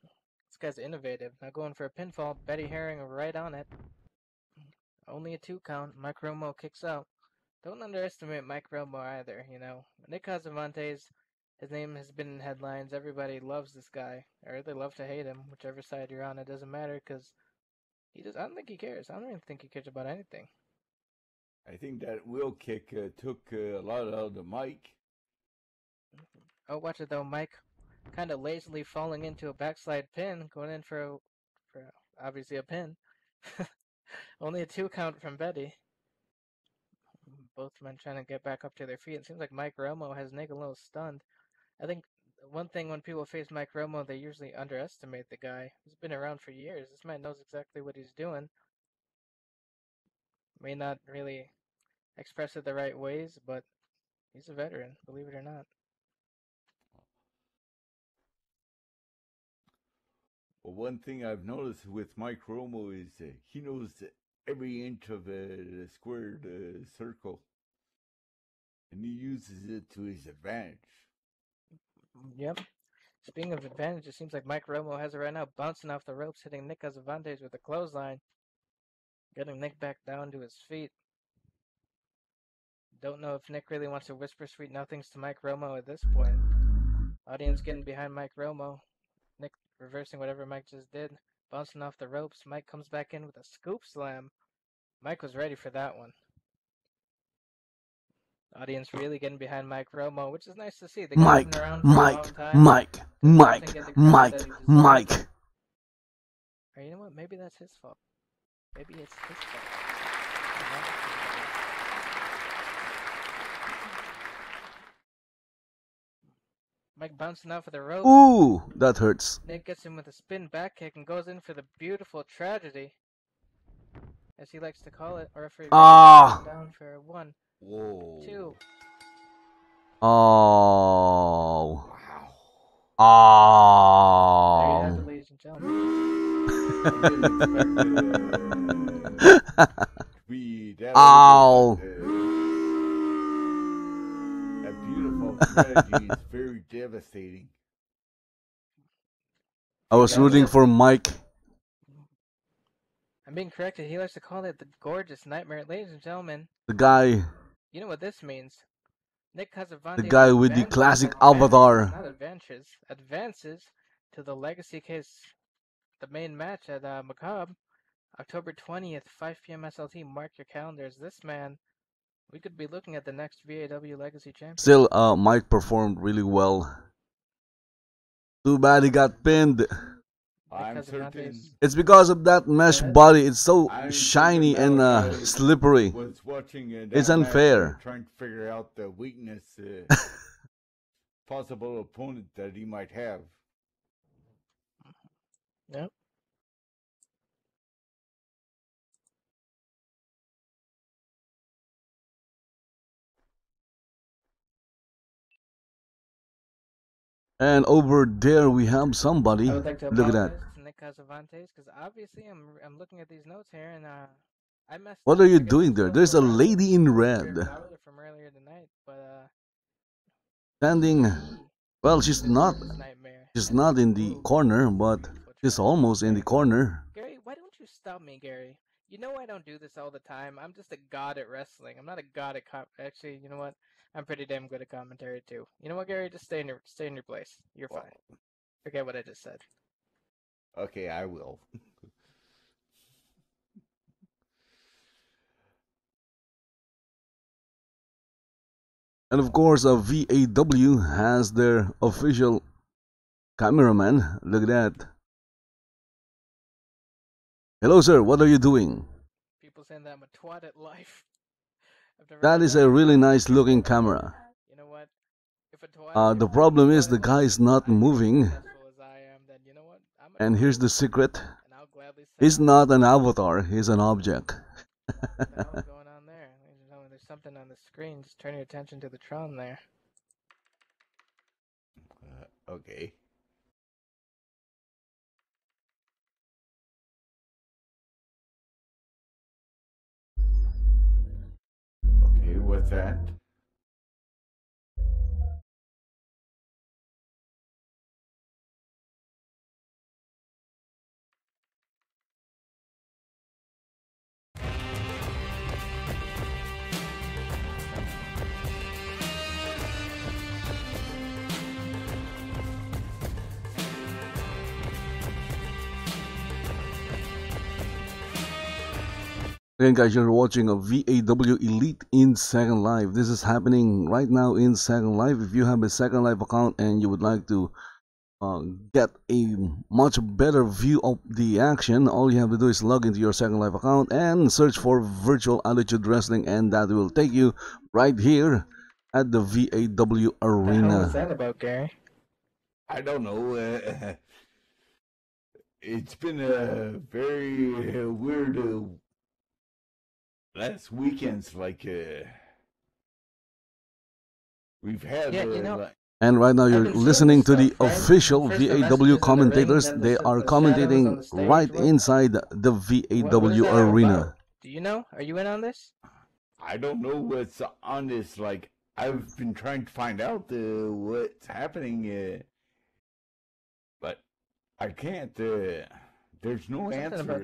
This guy's innovative. Now going for a pinfall, Betty Herring right on it. Only a 2 count. Mike Romo kicks out. Don't underestimate Mike Romo either, you know. Nick Casavantes, his name has been in headlines. Everybody loves this guy, or they love to hate him. Whichever side you're on, it doesn't matter, because I don't think he cares. I don't even think he cares about anything. I think that wheel kick took a lot out of the Mike. Oh, watch it though, Mike. Kind of lazily falling into a backslide pin, going in for obviously a pin. Only a 2 count from Betty. Both men trying to get back up to their feet. It seems like Mike Romo has Nick a little stunned. I think one thing when people face Mike Romo, they usually underestimate the guy. He's been around for years. This man knows exactly what he's doing. May not really express it the right ways, but he's a veteran, believe it or not. Well, one thing I've noticed with Mike Romo is he knows every inch of the squared circle, and he uses it to his advantage. Yep. Speaking of advantage, it seems like Mike Romo has it right now, bouncing off the ropes, hitting Nick Casavantes with a clothesline, getting Nick back down to his feet. Don't know if Nick really wants to whisper sweet nothings to Mike Romo at this point. Audience getting behind Mike Romo. Nick reversing whatever Mike just did. Bouncing off the ropes. Mike comes back in with a scoop slam. Mike was ready for that one. Audience really getting behind Mike Romo, which is nice to see. The guy's been around for a long time. Mike. Or you know what? Maybe that's his fault. Maybe it's his fault. Mike bouncing off of the rope. Ooh, that hurts. Nick gets him with a spin back kick and goes in for the beautiful tragedy, as he likes to call it. Or referee down for 1, 2. Oh. Wow. There you have it, ladies and gentlemen. Ow. That beautiful strategy is very devastating. I was rooting for Mike. I'm being corrected. He likes to call it the gorgeous nightmare. Ladies and gentlemen, The guy. you know what this means. Nick Casavantes, The guy with the classic avatar. Not advances to the Legacy case, the main match at Macabre, October 20th, 5 p.m. SLT. Mark your calendars. This man, we could be looking at the next VAW Legacy champion. Still, Mike performed really well. Too bad he got pinned. I'm certain. It's because of that mesh body. It's so shiny and slippery. Was watching It's unfair. Trying to figure out the weakness, possible opponent that he might have. Yep. And over there we have somebody. I would like to Look at that. apologize to Nick Casavantes, because obviously I'm looking at these notes here and I messed What up are you because doing it's there? still There's a around lady in for red. from earlier tonight, but Standing. Well, she's not. nightmare. She's not in the corner, but she's almost in the corner. Gary, why don't you stop me, Gary? You know I don't do this all the time. I'm just a god at wrestling. I'm not a god at actually, you know what? I'm pretty damn good at commentary too. You know what, Gary? Just stay in your place. You're fine. Forget what I just said. Okay, I will. And of course, VAW has their official cameraman. Look at that. Hello, sir. What are you doing? People saying that I'm a twat at life. I've never That heard is a really nice looking camera. You know what? If a twat The problem is the guy is not moving. successful as I am, then you know what? I'm a And here's the twat, secret. and I'll gladly say He's not an avatar, he's an object. what the hell's going on there? Ladies and gentlemen, there's something on the screen. Just turn your attention to the Tron there. Okay. Okay, what's that? Again, guys, you're watching a VAW Elite in Second Life. This is happening right now in Second Life. If you have a Second Life account and you would like to get a much better view of the action, all you have to do is log into your Second Life account and search for Virtual Attitude Wrestling, and that will take you right here at the VAW What the hell was Arena. that about, Gary? I don't know. It's been a very weird last weekends. Like we've had. Yeah, you know, And right now you're been seeing listening this to the stuff, right? official First the VAW messages in the ring, commentators. then They the are shadows on the commentating stage. right What inside the is VAW that all Arena. about? Do you know? Are you in on this? I don't know what's on this. Like I've been trying to find out what's happening, but I can't. There's no Something answer. about-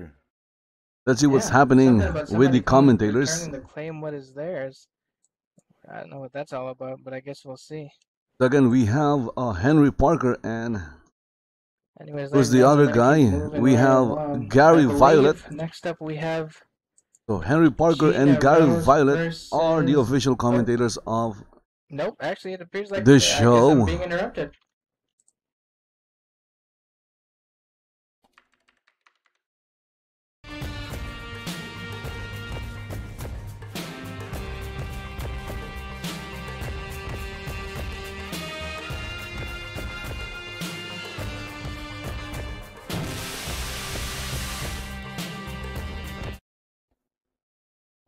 Let's see what's Yeah, happening something about with somebody the commentators. returning to claim what is theirs. I don't know what that's all about, but I guess we'll see. So again, we have Henry Parker, and Anyways, who's ladies the and other gentlemen, guy? keep moving We right have along. Gary I believe Violet. Next up, we have So Henry Parker and Gina Gary Rose Violet are the versus- official commentators of Nope. Actually, it appears like the I guess show. I'm being interrupted.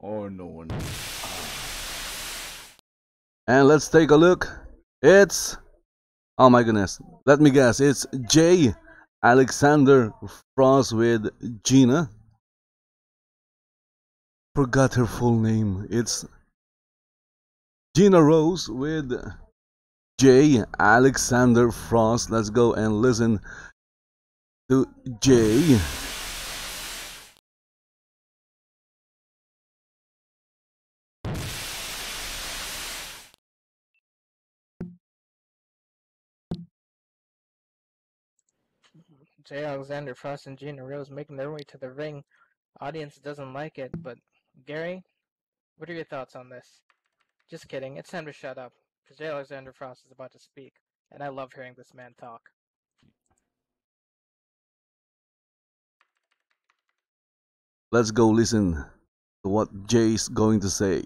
Oh no one. And let's take a look. It's, oh my goodness, let me guess, it's J. Alexander Frost with Gina. Forgot her full name. It's Gina Rose with J. Alexander Frost. Let's go and listen to J. J. Alexander Frost and Gina Rose making their way to the ring. Audience doesn't like it, but Gary, what are your thoughts on this? Just kidding. It's time to shut up, because J. Alexander Frost is about to speak, and I love hearing this man talk. Let's go listen to what Jay's going to say.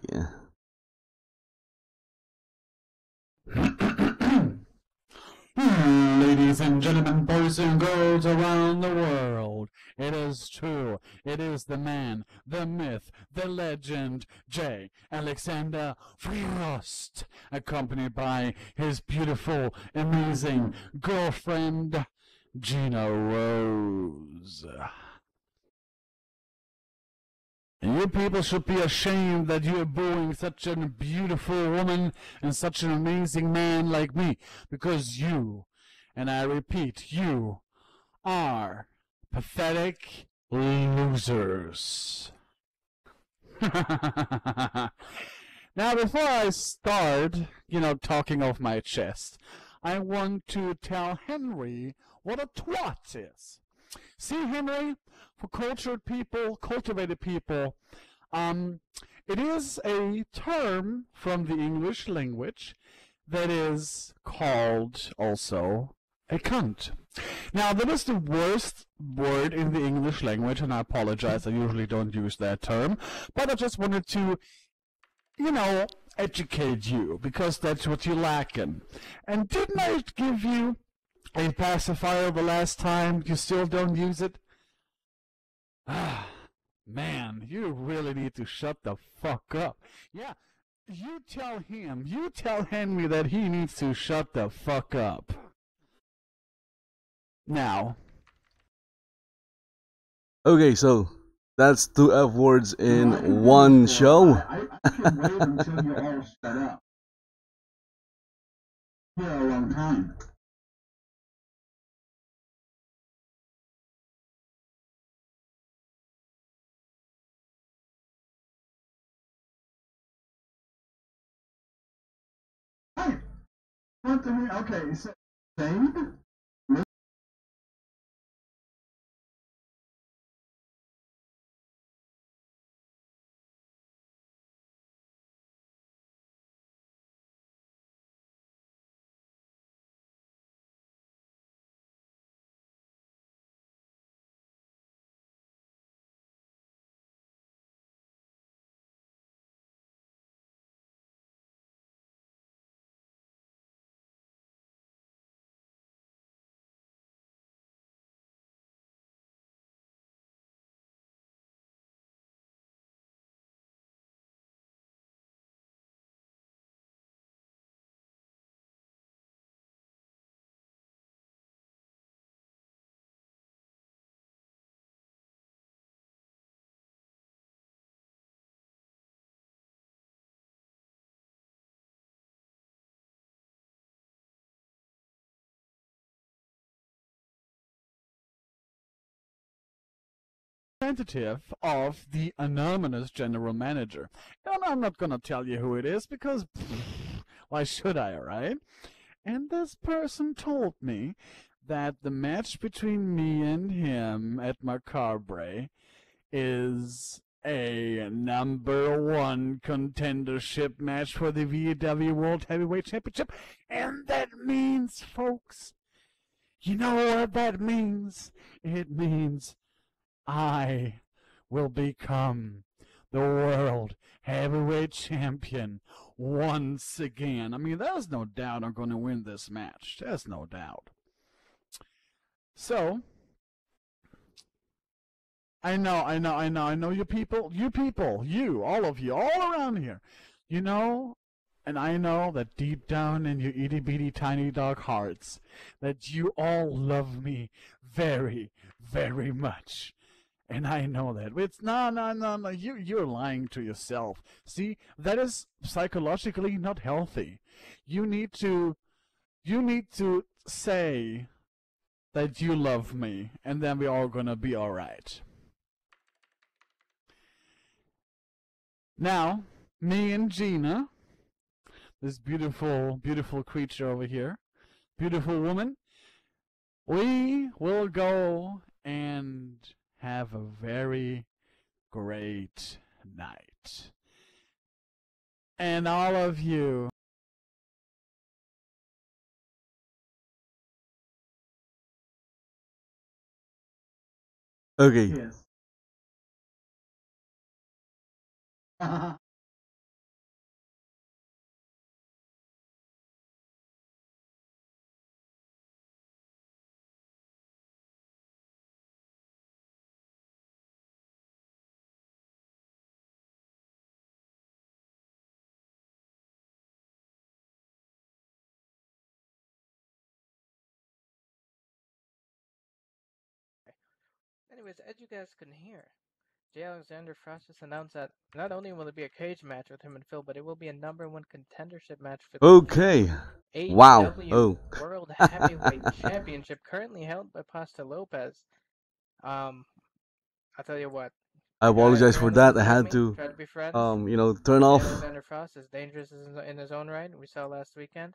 Ladies and gentlemen, boys and girls around the world, it is true. It is the man, the myth, the legend, J. Alexander Frost, accompanied by his beautiful, amazing girlfriend, Gina Rose. And you people should be ashamed that you are booing such a beautiful woman and such an amazing man like me, because you, and I repeat, you are pathetic losers. Now, before I start, talking off my chest, I want to tell Henry what a twat is. See, Henry, for cultured people, cultivated people, it is a term from the English language that is called also a cunt. Now, that is the worst word in the English language, and I apologize, I usually don't use that term, but I just wanted to, you know, educate you, because that's what you're lacking. And didn't I give you a pacifier the last time? You still don't use it? Ah, man, you really need to shut the fuck up. Yeah, you tell Henry that he needs to shut the fuck up. Now. Okay, so that's 2 F words in one show. I can wait until you all shut up. For a long time. Hey, what do we? Okay, so same. Representative of the anonymous general manager. And I'm not gonna tell you who it is because why should I, right? And this person told me that the match between me and him at Macabre is a #1 contendership match for the VAW World Heavyweight Championship. And that means, folks, you know what that means? It means I will become the World Heavyweight Champion once again. I mean, there's no doubt I'm going to win this match. There's no doubt. So, I know you people, all of you, all around here, you know, and I know that deep down in your itty bitty tiny dog hearts, that you all love me very, very much. And I know that. It's no. You're lying to yourself. See, that is psychologically not healthy. You need to say that you love me, and then we're all gonna be alright. Now, me and Gina, this beautiful, beautiful creature over here, beautiful woman, we will go and have a very great night. And all of you, Okay. Yes. Anyways, as you guys can hear, J. Alexander Frost just announced that not only will it be a cage match with him and Phil, but it will be a #1 contendership match for the Okay. Wow. AEW World Heavyweight Championship, currently held by Pasta Lopez. I'll tell you what. I apologize for that. I had to, try to be friends. turn J. off Alexander Frost is dangerous in his own right. We saw last weekend.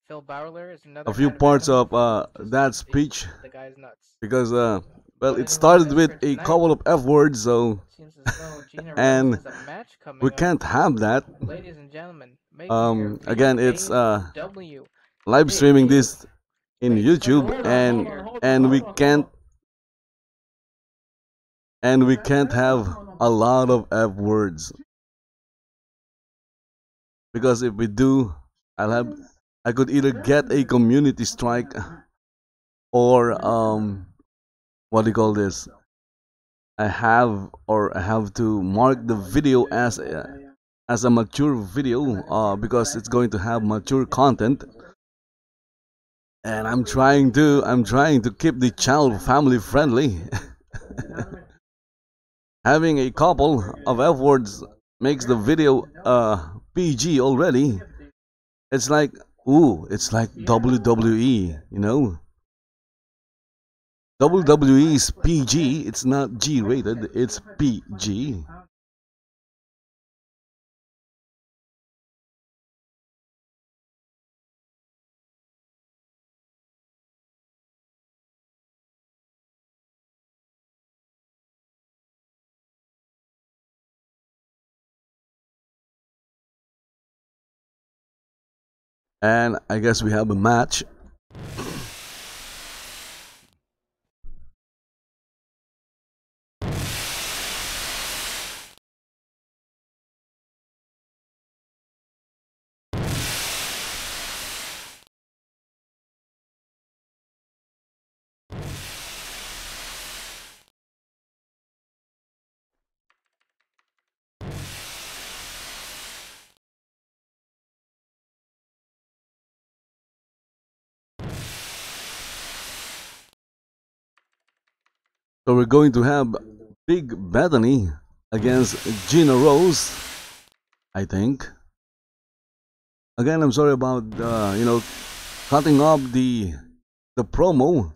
Phil Bowler is another a few kind parts animal. of that speech The guy's nuts. because well, it started with a couple of F words, so Seems as though Gina and Rose has a match coming we up. can't have that. Ladies and gentlemen, make your Again, it's VAW live streaming this in Wait, YouTube, hold on, and hold on, and we hold on. can't and we can't have a lot of F words, because if we do, I could either get a community strike, or what do you call this? I have to mark the video as a mature video, because it's going to have mature content, and I'm trying to keep the channel family friendly. Having a couple of F words makes the video PG already. It's like, it's like WWE, you know? WWE is PG, it's not G rated, it's PG. And I guess we have a match. So we're going to have Big Bethany against Gina Rose, I think. Again, I'm sorry about cutting off the promo.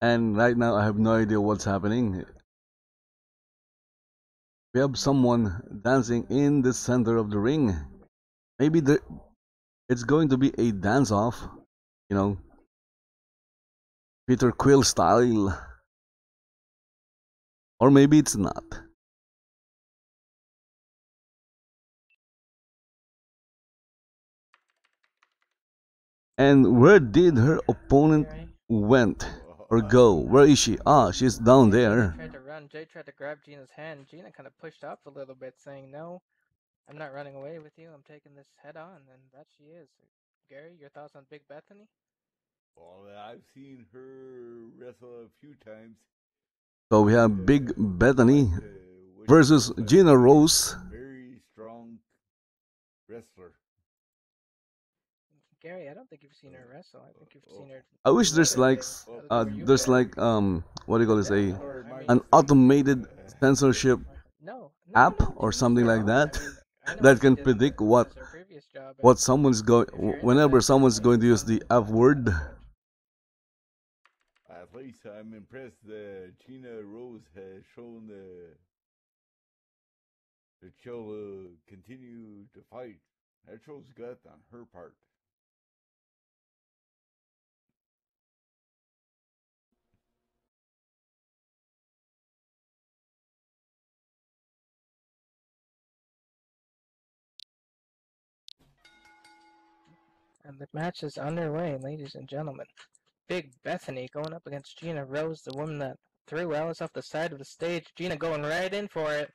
And right now I have no idea what's happening. We have someone dancing in the center of the ring. Maybe it's going to be a dance off, you know, Peter Quill style. Or maybe it's not. And where did her opponent went or go? Where is she? Ah, she's down there. Tried to run. Jay tried to grab Gina's hand. Gina kind of pushed off a little bit, saying, "No, I'm not running away with you. I'm taking this head on," and that she is. Gary, your thoughts on Big Bethany? Well, I've seen her wrestle a few times. So we have Big Bethany versus Gina Rose. Very strong wrestler. Gary, I don't think you've seen her wrestle. I think you've seen her. I wish there's like what do you call this, an automated censorship No, app or to each something their like own. that I know that she can did predict as her previous job, and what someone's going if you're into whenever that, someone's going to use the F word. At least I'm impressed that Gina Rose has shown that she'll continue to fight. That shows gut on her part. and the match is underway, ladies and gentlemen. Big Bethany going up against Gina Rose, the woman that threw Alice off the side of the stage. Gina going right in for it.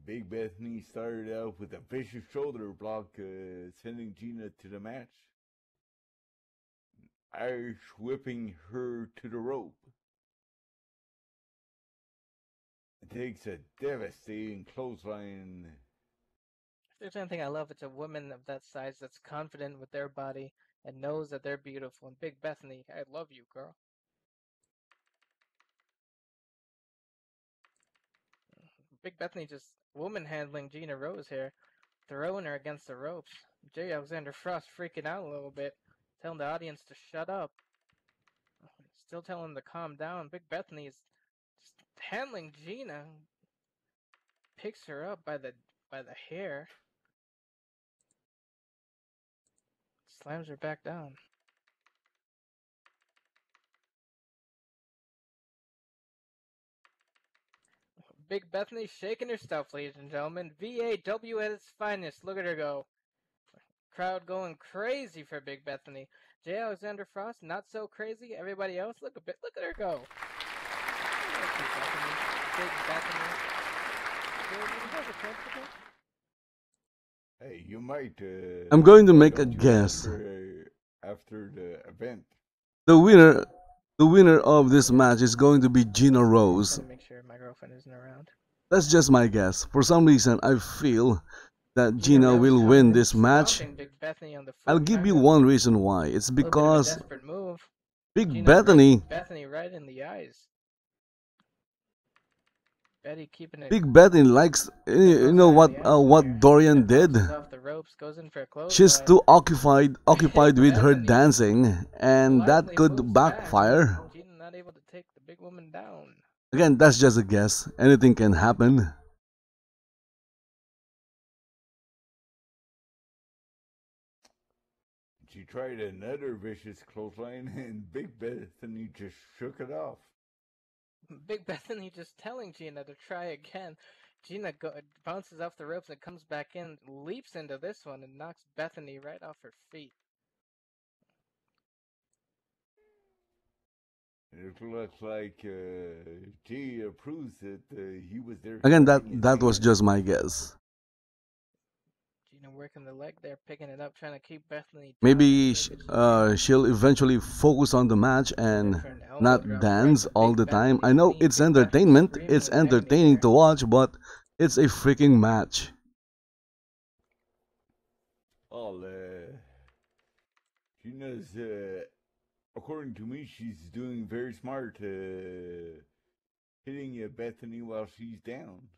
Big Bethany started out with a vicious shoulder block, sending Gina to the match. Irish whipping her to the rope. It takes a devastating clothesline. If there's anything I love, it's a woman of that size that's confident with their body and knows that they're beautiful. And Big Bethany, I love you, girl. Big Bethany just woman handling Gina Rose here, throwing her against the ropes. J. Alexander Frost freaking out a little bit, telling the audience to shut up. Still telling them to calm down. Big Bethany is just handling Gina. Picks her up by the hair. Slams her back down. Big Bethany shaking her stuff, ladies and gentlemen. VAW at its finest. Look at her go. Crowd going crazy for Big Bethany. J. Alexander Frost, not so crazy. Everybody else, look at her go. Big Bethany. Hey, you might. I'm going to make a guess. After the event. The winner of this match is going to be Gina Rose. Make sure my girlfriend isn't around. That's just my guess. For some reason, I feel that Gina will win this match. I'll give you one reason why. It's because Big Bethany right in the eyes. Betty keeping it. Big Bethany likes, you know what Dorian did? She's too occupied with her dancing, and that could backfire. Not able to take the big woman down. Again, that's just a guess. Anything can happen. She tried another vicious clothesline, and Big Bethany just shook it off. Big Bethany just telling Gina to try again. Gina bounces off the ropes and comes back in, leaps into this one, and knocks Bethany right off her feet. It looks like G approves that he was there. Again, that was just my guess. Gina working the leg there, picking it up, trying to keep Bethany down. Maybe she'll eventually focus on the match and not dance all the time. I know it's entertainment, it's entertaining to watch, but it's a freaking match. Oh, Gina's, according to me, she's doing very smart, hitting Bethany while she's down.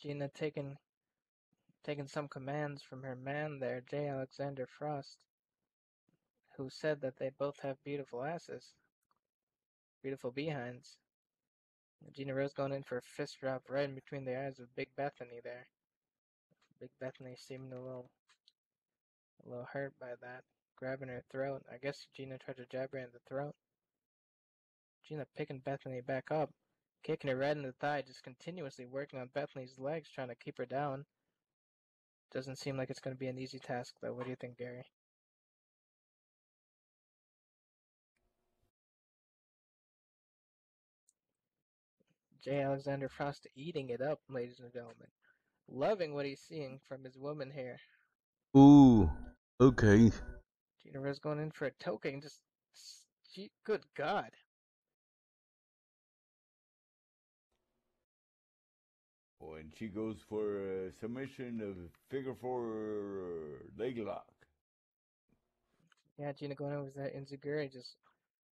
Gina taking some commands from her man there, J. Alexander Frost, who said that they both have beautiful asses, beautiful behinds. Gina Rose going in for a fist drop right in between the eyes of Big Bethany there. Big Bethany seeming a little hurt by that, grabbing her throat. I guess Gina tried to jab her in the throat. Gina picking Bethany back up, kicking her right in the thigh, just continuously working on Bethany's legs, trying to keep her down. Doesn't seem like it's going to be an easy task, though. What do you think, Gary? J. Alexander Frost eating it up, ladies and gentlemen. Loving what he's seeing from his woman here. Ooh, okay. Gina Rose going in for a token. Good God. Oh, and she goes for a submission of figure 4 leg lock. Yeah, Gina going in with that enziguri, just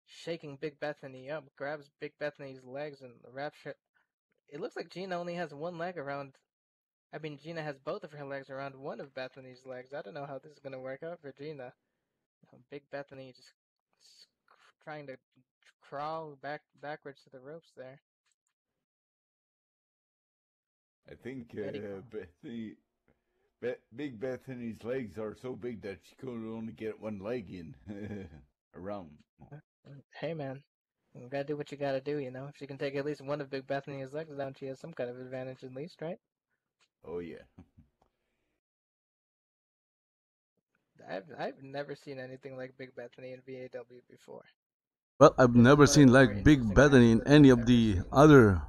shaking Big Bethany up, grabs Big Bethany's legs and wraps her. It looks like Gina only has one leg around. I mean, Gina has both of her legs around one of Bethany's legs. I don't know how this is going to work out for Gina. Big Bethany just trying to crawl backwards to the ropes there. I think Big Bethany's legs are so big that she could only get one leg in around. Hey, man. You gotta do what you gotta do, you know? If she can take at least one of Big Bethany's legs down, she has some kind of advantage at least, right? Oh, yeah. I've never seen anything like Big Bethany in VAW before. Well, I've never seen like Big Bethany in any of the other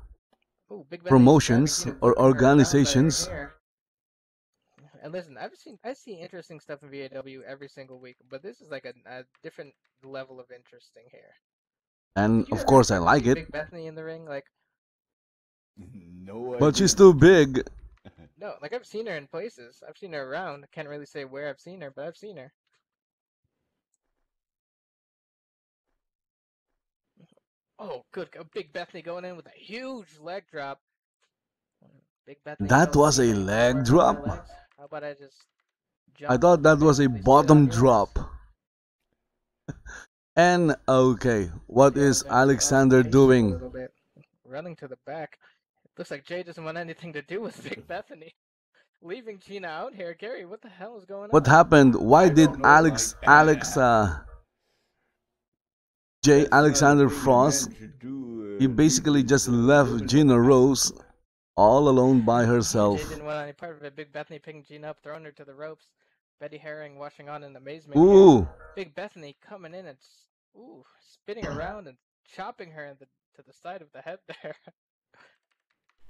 promotions or organizations. And listen, I see interesting stuff in VAW every single week, but this is like a different level of interesting here. And of course, I like it. Big Bethany in the ring, like. No, but she's too big. No, like I've seen her in places. I've seen her around. I can't really say where I've seen her, but I've seen her. Oh, good. Big Bethany going in with a huge leg drop. Big Bethany. That was a leg drop? How about I just jump? I thought that was a bottom drop. And okay, what is Alexander doing? Running to the back. Looks like Jay doesn't want anything to do with Big Bethany. leaving Gina out here. Gary, what the hell is going What on? happened? Why I did don't know, Alex J. That's not a Alexander thing a Frost? man should do, He leave basically his, just left woman Gina at the Rose all alone by Jay herself. didn't want any part of it. Big Bethany picking Gina up, throwing her to the ropes. Betty Herring watching on in amazement. Ooh. Here. Big Bethany coming in and spinning around and chopping her to the side of the head there.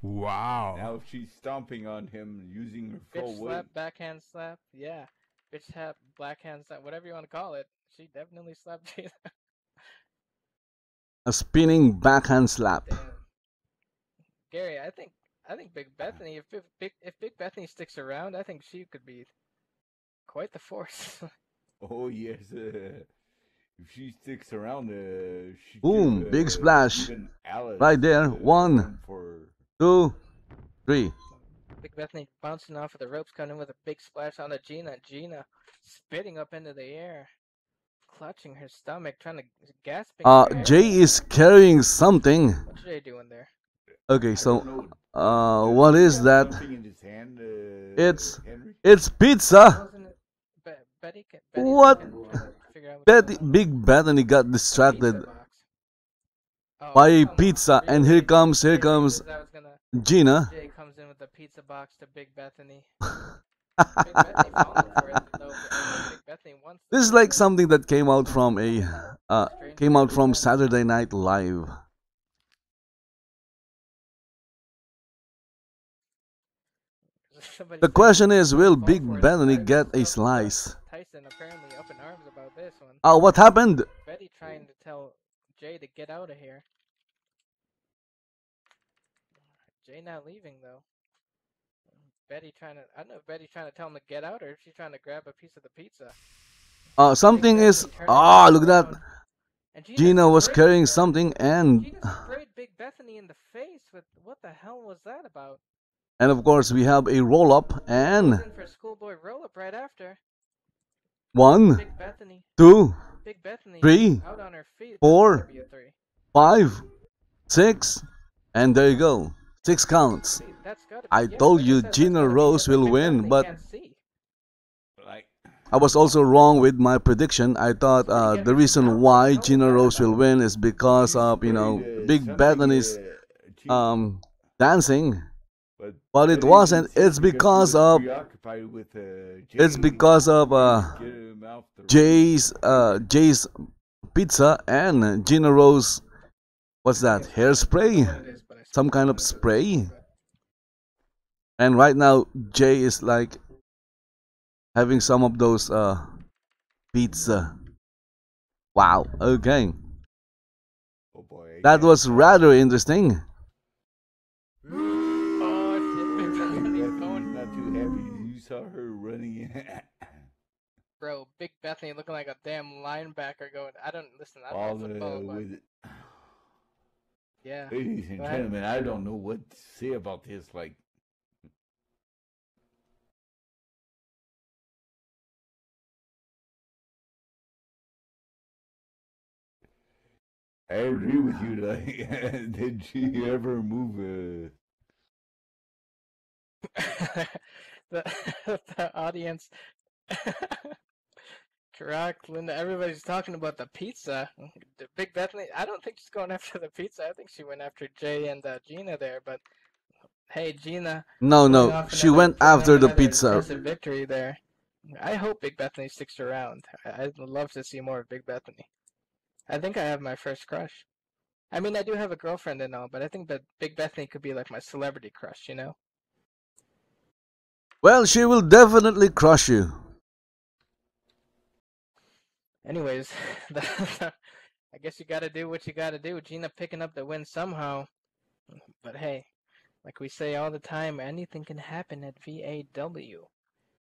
Wow. Now she's stomping on him using her full Bitch weight. slap, backhand slap. Yeah. Bitch slap, backhand slap, whatever you want to call it. She definitely slapped Gina. A spinning backhand slap. Damn. Gary, I think Big Bethany, if Big Bethany sticks around, I think she could be quite the force. Oh yes, if she sticks around, she Boom, could, big splash. even Alice, Right there. One, run for 2, 3. Big Bethany bouncing off of the ropes, coming in with a big splash on the Gina. Gina spitting up into the air, clutching her stomach, trying to gasping. for air. Jay is carrying something. What's Jay doing there? Okay, I so don't know. what Does he is have that? something in his hand, It's Henry? it's pizza. Wasn't it Betty's What? looking to figure out what's Betty, going on. Big Bethany got Pizza distracted box. Oh, by a come on, pizza, and really? here comes Really? 'Cause I was gonna- Gina. Jay comes in with the pizza box to Big Bethany. Big Bethany falling for it, though. Big Bethany wants This is like something that came out from Saturday Night Live. Somebody The said question is, will fall Big for it. Bethany Tyson get a still slice? Tyson apparently up in arms about this one. What happened? Betty trying to tell Jay to get out of here. Jay not leaving though. Betty trying to, I don't know if Betty trying to tell him to get out or if she's trying to grab a piece of the pizza. Something Big is. Bethany turning Look at that. around. And Gina was sprayed carrying her. something, and Gina sprayed Big Bethany in the face with, what the hell was that about? of course we have a roll up, Goes and in for a schoolboy roll up right after. 1, Big Bethany. 2, Big Bethany 3, out on her feet. 4, That's gotta be a 3. 5, 6, and there you go. 6 counts. See, that's gotta be, I yeah, told like you said, that's Gina gotta be Rose it, but will Big win, Bethany but can't see. Like, I was also wrong with my prediction. I thought the reason why Gina Rose will win is because of Big Bethany's dancing, but it wasn't. It's because of Jay's pizza and Gina Rose. What's that? Hairspray? Some kind of spray? And right now Jay is like having some of those pizza. Wow. Okay. oh boy, That was rather interesting. Oh shit, Big Bethany's going. not too happy. You saw her running. Bro, Big Bethany looking like a damn linebacker going. I don't All know football, but with it. yeah. Ladies and Go ahead. gentlemen, I don't know what to say about this. Like, I agree with you. Like, did she ever move? The audience. Correct, Linda. Everybody's talking about the pizza. The Big Bethany. I don't think she's going after the pizza. I think she went after Jay and Gina there. But hey, Gina. No. She went after the pizza. Impressive victory there. I hope Big Bethany sticks around. I'd love to see more of Big Bethany. I think I have my first crush. I mean, I do have a girlfriend and all, but I think that Big Bethany could be like my celebrity crush, you know? Well, she will definitely crush you. Anyways, I guess you gotta do what you gotta do. Gina picking up the win somehow. But hey, like we say all the time, anything can happen at VAW.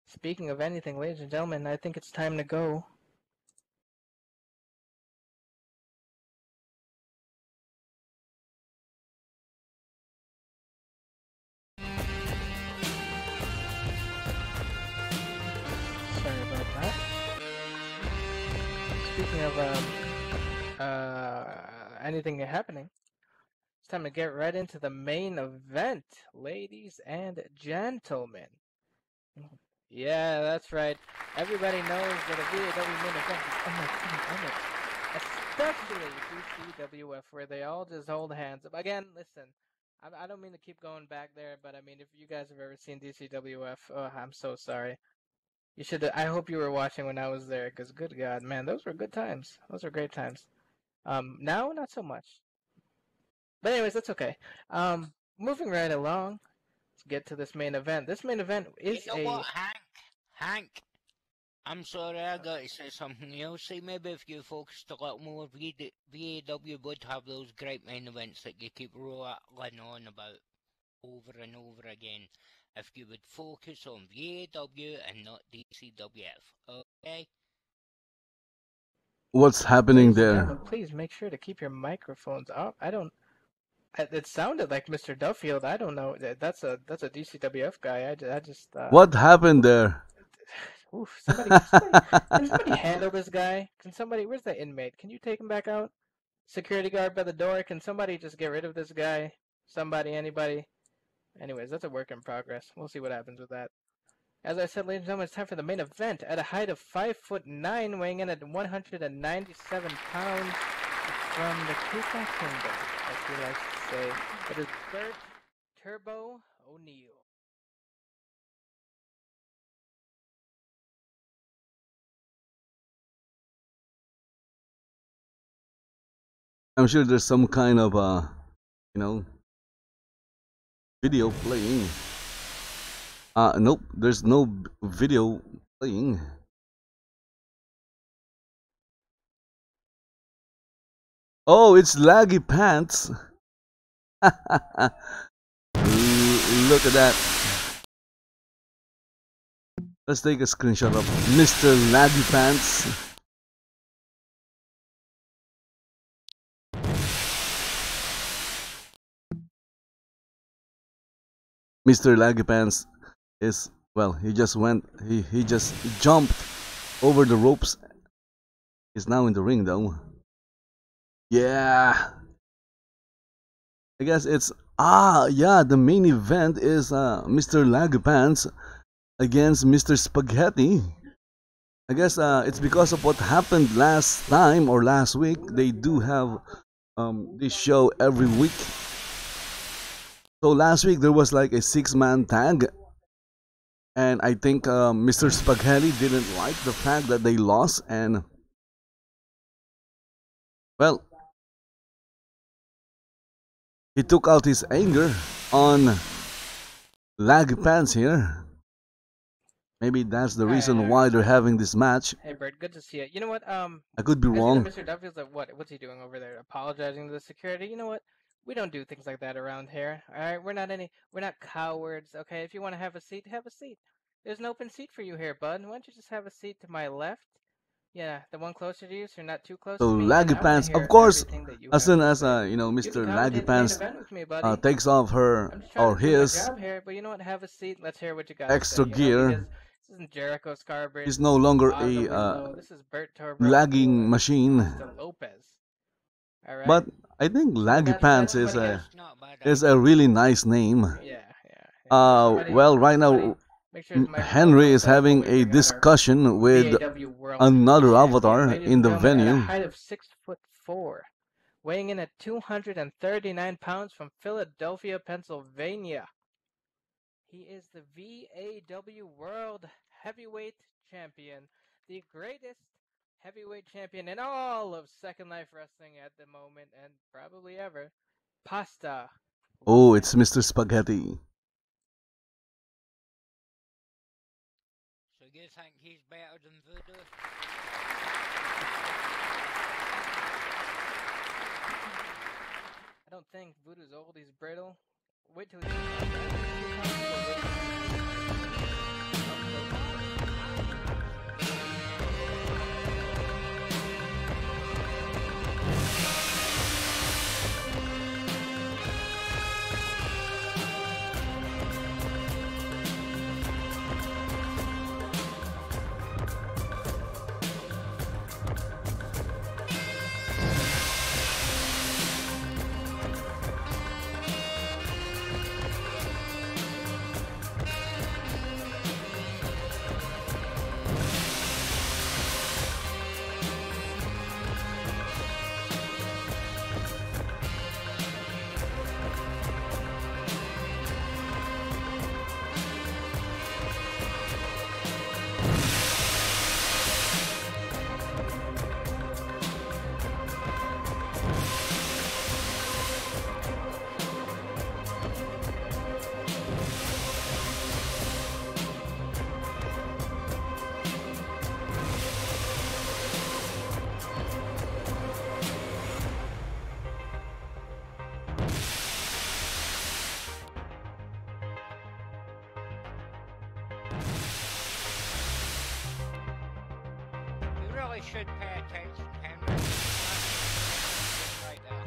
Speaking of anything, ladies and gentlemen, I think it's time to go. Sorry about that. Speaking of anything happening, it's time to get right into the main event, ladies and gentlemen. Yeah, that's right. Everybody knows that a VAW main event is unlike any other, especially DCWF, where they all just hold hands. Again, listen, I don't mean to keep going back there, but I mean, if you guys have ever seen DCWF, oh, I'm so sorry. You should. I hope you were watching when I was there, because good God, man, those were good times. Those were great times. Now not so much. But anyways, that's okay. Moving right along, let's get to this main event. This main event is You know what, Hank? I'm sorry, I gotta say something else. See, maybe if you focused a little more, VAW would have those great main events that you keep rolling on about over and over again. If you would focus on VAW and not DCWF, okay? What's happening Ladies and there? gentlemen, please make sure to keep your microphones off. It sounded like Mr. Duffield. I don't know. That's a DCWF guy. I just. What happened there? Oof, can somebody handle this guy? Can somebody? Where's the inmate? Can you take him back out? Security guard by the door. Can somebody just get rid of this guy? Somebody, anybody? Anyways, that's a work in progress. We'll see what happens with that. As I said, ladies and gentlemen, it's time for the main event. At a height of 5'9", weighing in at 197 pounds, from the Kuka Kingdom, as he likes to say, it is Bert Turbo O'Neill. I'm sure there's some kind of video playing. Nope, there's no video playing. Oh, it's Laggy Pants. Look at that. Let's take a screenshot of Mr. Laggy Pants. Mr. Laggy Pants is, well, he just jumped over the ropes. He's now in the ring though. Yeah. I guess it's yeah, the main event is Mr. Laggy Pants against Mr. Spaghetti. I guess it's because of what happened last time or last week. They do have this show every week. So last week there was like a 6-man tag, and I think Mr. Spaghetti didn't like the fact that they lost, and well, he took out his anger on Laggy Pants here. Maybe that's the reason why they're having this match. Hey Bert, good to see you. You know what? I could be wrong. Mr. Duffield's like, what's he doing over there? Apologizing to the security? You know what? We don't do things like that around here. All right, we're not cowards. Okay, if you want to have a seat, have a seat. There's an open seat for you here, bud. Why don't you just have a seat to my left? Yeah, the one closer to you, so you're not too close So to me. Laggy Pants, of course, as soon as Mr. Laggy Pants takes off her or his here, but you know what? Have a seat. Let's hear what you got. extra gear. This isn't Jericho Scarborough. He's no longer This is Bert Turbo lagging machine. Lopez. All right. But I think Laggy Pants is a really nice name. Yeah. Well, right now Henry is having a discussion with another avatar in the venue. At a height of 6'4", weighing in at 239 pounds from Philadelphia, Pennsylvania. He is the VAW World Heavyweight Champion, the greatest heavyweight champion in all of Second Life Wrestling at the moment, and probably ever. Pasta. Oh, it's Mr. Spaghetti. So you think he's better than Voodoo? I don't think Voodoo's old, he's brittle. Wait till should pay attention, Henry. That's right there.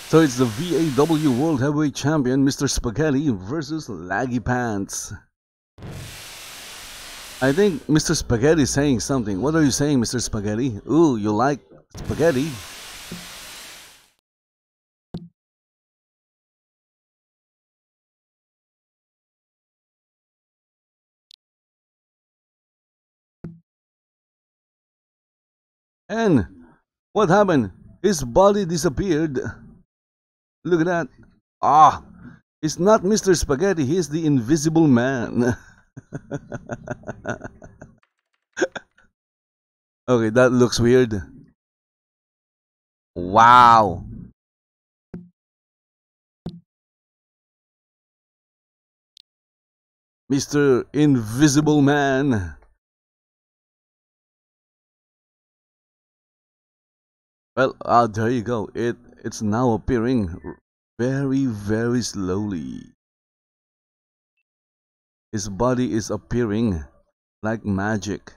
So it's the VAW World Heavyweight Champion, Mr. Spaghetti, versus Laggy Pants. I think Mr. Spaghetti is saying something. What are you saying, Mr. Spaghetti? Ooh, you like spaghetti? And what happened? His body disappeared. Look at that. Ah, it's not Mr. Spaghetti, he's the Invisible Man. Okay, that looks weird. Wow. Mr. Invisible Man. Well, there you go. It's now appearing very, very slowly. His body is appearing like magic.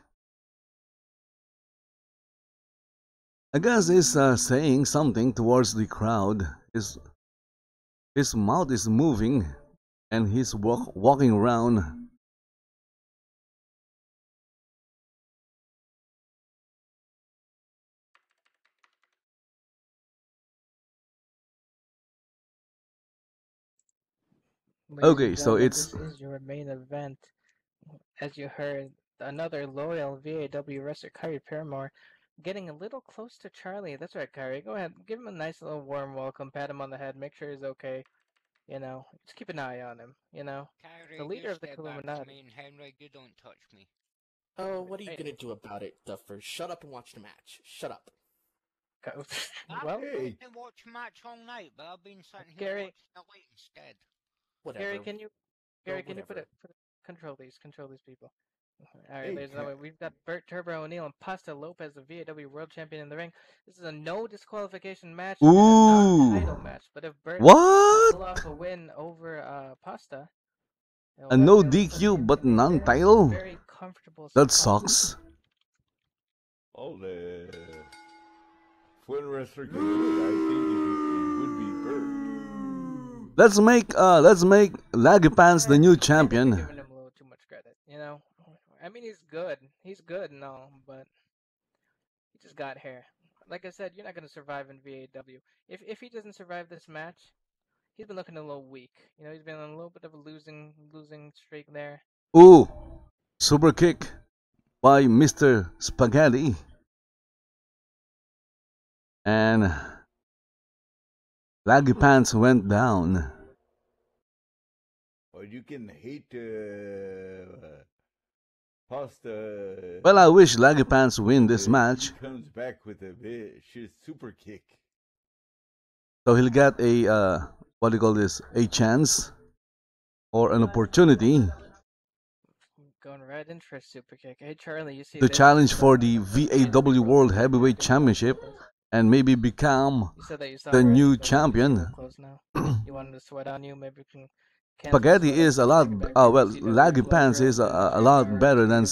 I guess he's saying something towards the crowd. His mouth is moving, and he's walking around. Ladies Okay, and so gentlemen, it's this is your main event. As you heard, another loyal VAW wrestler, Kyrie Paramore, getting a little close to Charlie. That's right, Kyrie. Go ahead, give him a nice little warm welcome, pat him on the head, make sure he's okay. You know, just keep an eye on him. You know, Kyrie, the leader you of the stay back from Illuminati. me, and Henry, you don't touch me. Oh, what are you Right. gonna do about it, Duffer? Shut up and watch the match. Shut up. Well, I've been to watch a match all night, but I've been sitting here Gary- watching the light instead. Whatever. Gary, can you whatever. control these people? All right, Hey, ladies and gentlemen, we've got Bert Turbo O'Neill and Pasta Lopez, the VAW World Champion, in the ring. This is a no disqualification match and a non-title match. But if Bert can what? pull off a win over Pasta, A no definitely put him DQ but in a non-title? very comfortable That spot. sucks. All the foot wrestler can do it. I think it would be Bird. Let's make Laggy Pants the new I think you're champion. giving him a little too much credit, you know. I mean, he's good. He's good and all, but he just got hair. Like I said, you're not gonna survive in VAW. If he doesn't survive this match, he's been looking a little weak. You know, he's been on a little bit of a losing streak there. Ooh, super kick by Mr. Spaghetti. And Laggy Pants went down. Or you can hate Pasta. Well, I wish Laggy Pants win this match, He comes back with a vicious super kick. so he'll get a what do you call this? A chance or an opportunity Going right in for a super kick. Hey Charlie, you see to this? challenge for the VAW World Heavyweight Championship and maybe become You said that you saw the Bert, new but champion. you're close now. You wanted to sweat on you, maybe we can Spaghetti is a lot. Well, Laggy Pants is a lot better than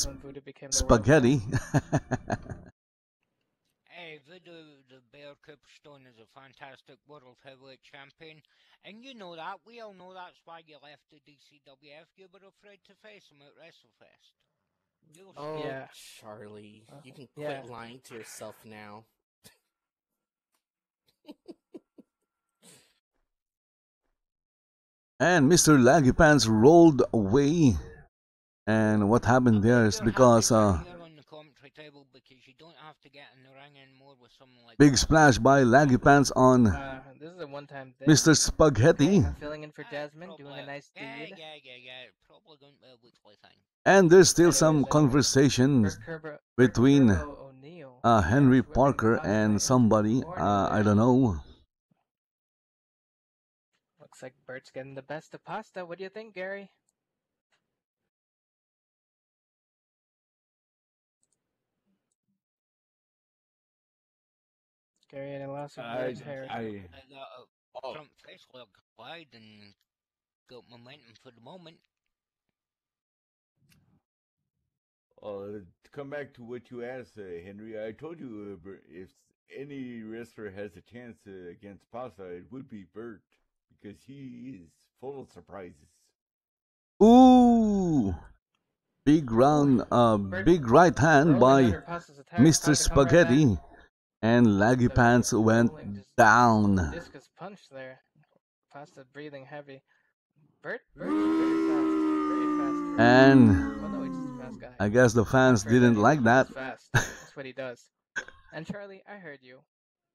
spaghetti. Hey, the Bear Cooperstone is a fantastic world heavyweight champion, and you know that. We all know that's why you left the DCWF. You were afraid to face him at WrestleFest. Oh, Yeah. Charlie, you can quit Yeah. lying to yourself now. And Mr. Laggy Pants rolled away. And what happened there is because here on the commentary table because you don't have to get in the ring anymore with someone like big that. splash by Laggy Pants on This is a one-time thing. Mr. Spaghetti. I'm filling in for Jasmine, doing a nice deed. Yeah. Probably going to be a weekly thing. And there's still some Anyways, conversations Bert between Turbo O'Neill Henry whipping Parker Pasta and into somebody. the corner I there. don't know. Looks like Bert's getting the best of Pasta. What do you think, Gary? Gary, any loss of Bert's hair? front face look wide and got momentum for the moment. To come back to what you asked, Henry, I told you if any wrestler has a chance against Pasta, it would be Bert because he is full of surprises. Ooh! Big round, big right hand by Mr. Spaghetti, and Laggy Pants went down. Discus punch there. Pasta breathing heavy. Bert's very fast. And well, no, he's just a fast guy. I guess the fans didn't like that. He's fast. That's what he does. And Charlie, I heard you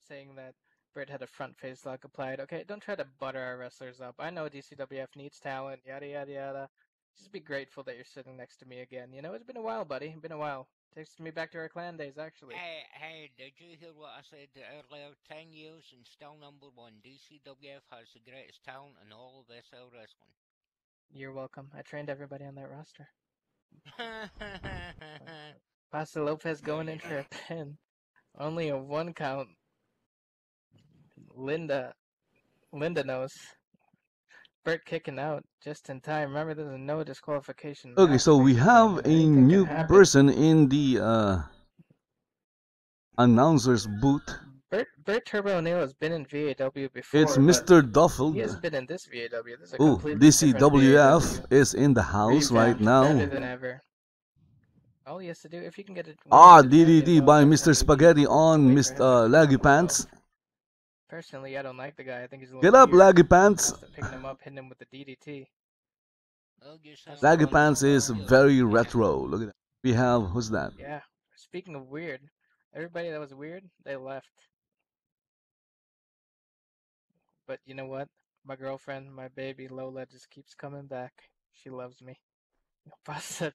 saying that Bert had a front face lock applied. Okay, don't try to butter our wrestlers up. I know DCWF needs talent, yada yada yada. Just be grateful that you're sitting next to me again. You know, it's been a while, buddy. It's been a while. Takes me back to our clan days, actually. Hey, did you hear what I said earlier? 10 years and still number one. DCWF has the greatest talent in all of SL Wrestling. You're welcome. I trained everybody on that roster. Pasta Lopez going in for a pin. Only a 1 count. Linda knows. Bert kicking out just in time. Remember, there's a no disqualification. Okay, so we have a new person in the announcer's booth. Bert Turbo O'Neill has been in VAW before. It's Mr. Duffel. He hasn't been in this VAW. This is a oh, DCWF is in the house right now. Better than ever. All he has to do, if you can get it. DDD by Mr. Spaghetti on Mr. Laggy Pants. Personally, I don't like the guy. I think he's a little Get up, weird. Laggy Pants. Picking him up, hitting him with the DDT. Laggy Pants is very retro. Look at that. We have, who's that? Yeah. Speaking of weird, everybody that was weird, they left. But you know what? My girlfriend, my baby Lola, just keeps coming back. She loves me. Pasta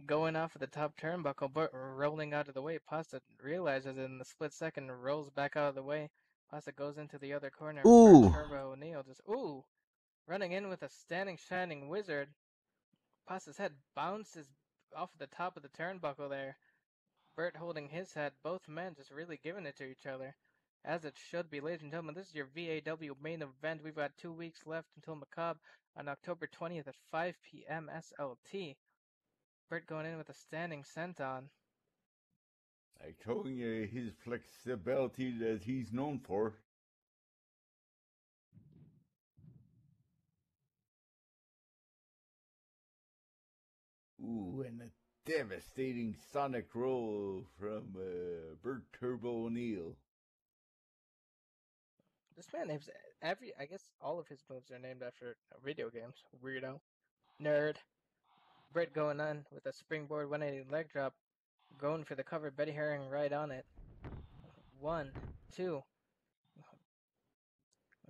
going off of the top turnbuckle, but rolling out of the way. Pasta realizes it in the split second, rolls back out of the way. Pasta goes into the other corner. Ooh. Turbo O'Neill just running in with a standing shining wizard. Pasta's head bounces off the top of the turnbuckle there. Bert holding his head. Both men just really giving it to each other. As it should be, ladies and gentlemen. This is your VAW main event. We've got 2 weeks left until Macabre on October 20th at 5 p.m. SLT. Bert going in with a standing senton. Like showing his flexibility that he's known for. Ooh, and a devastating sonic roll from Bert Turbo O'Neill. This man names I guess all of his moves are named after video games. Weirdo. Nerd. Bret going on with a springboard 180 leg drop. Going for the cover. Betty Herring right on it. 1, 2.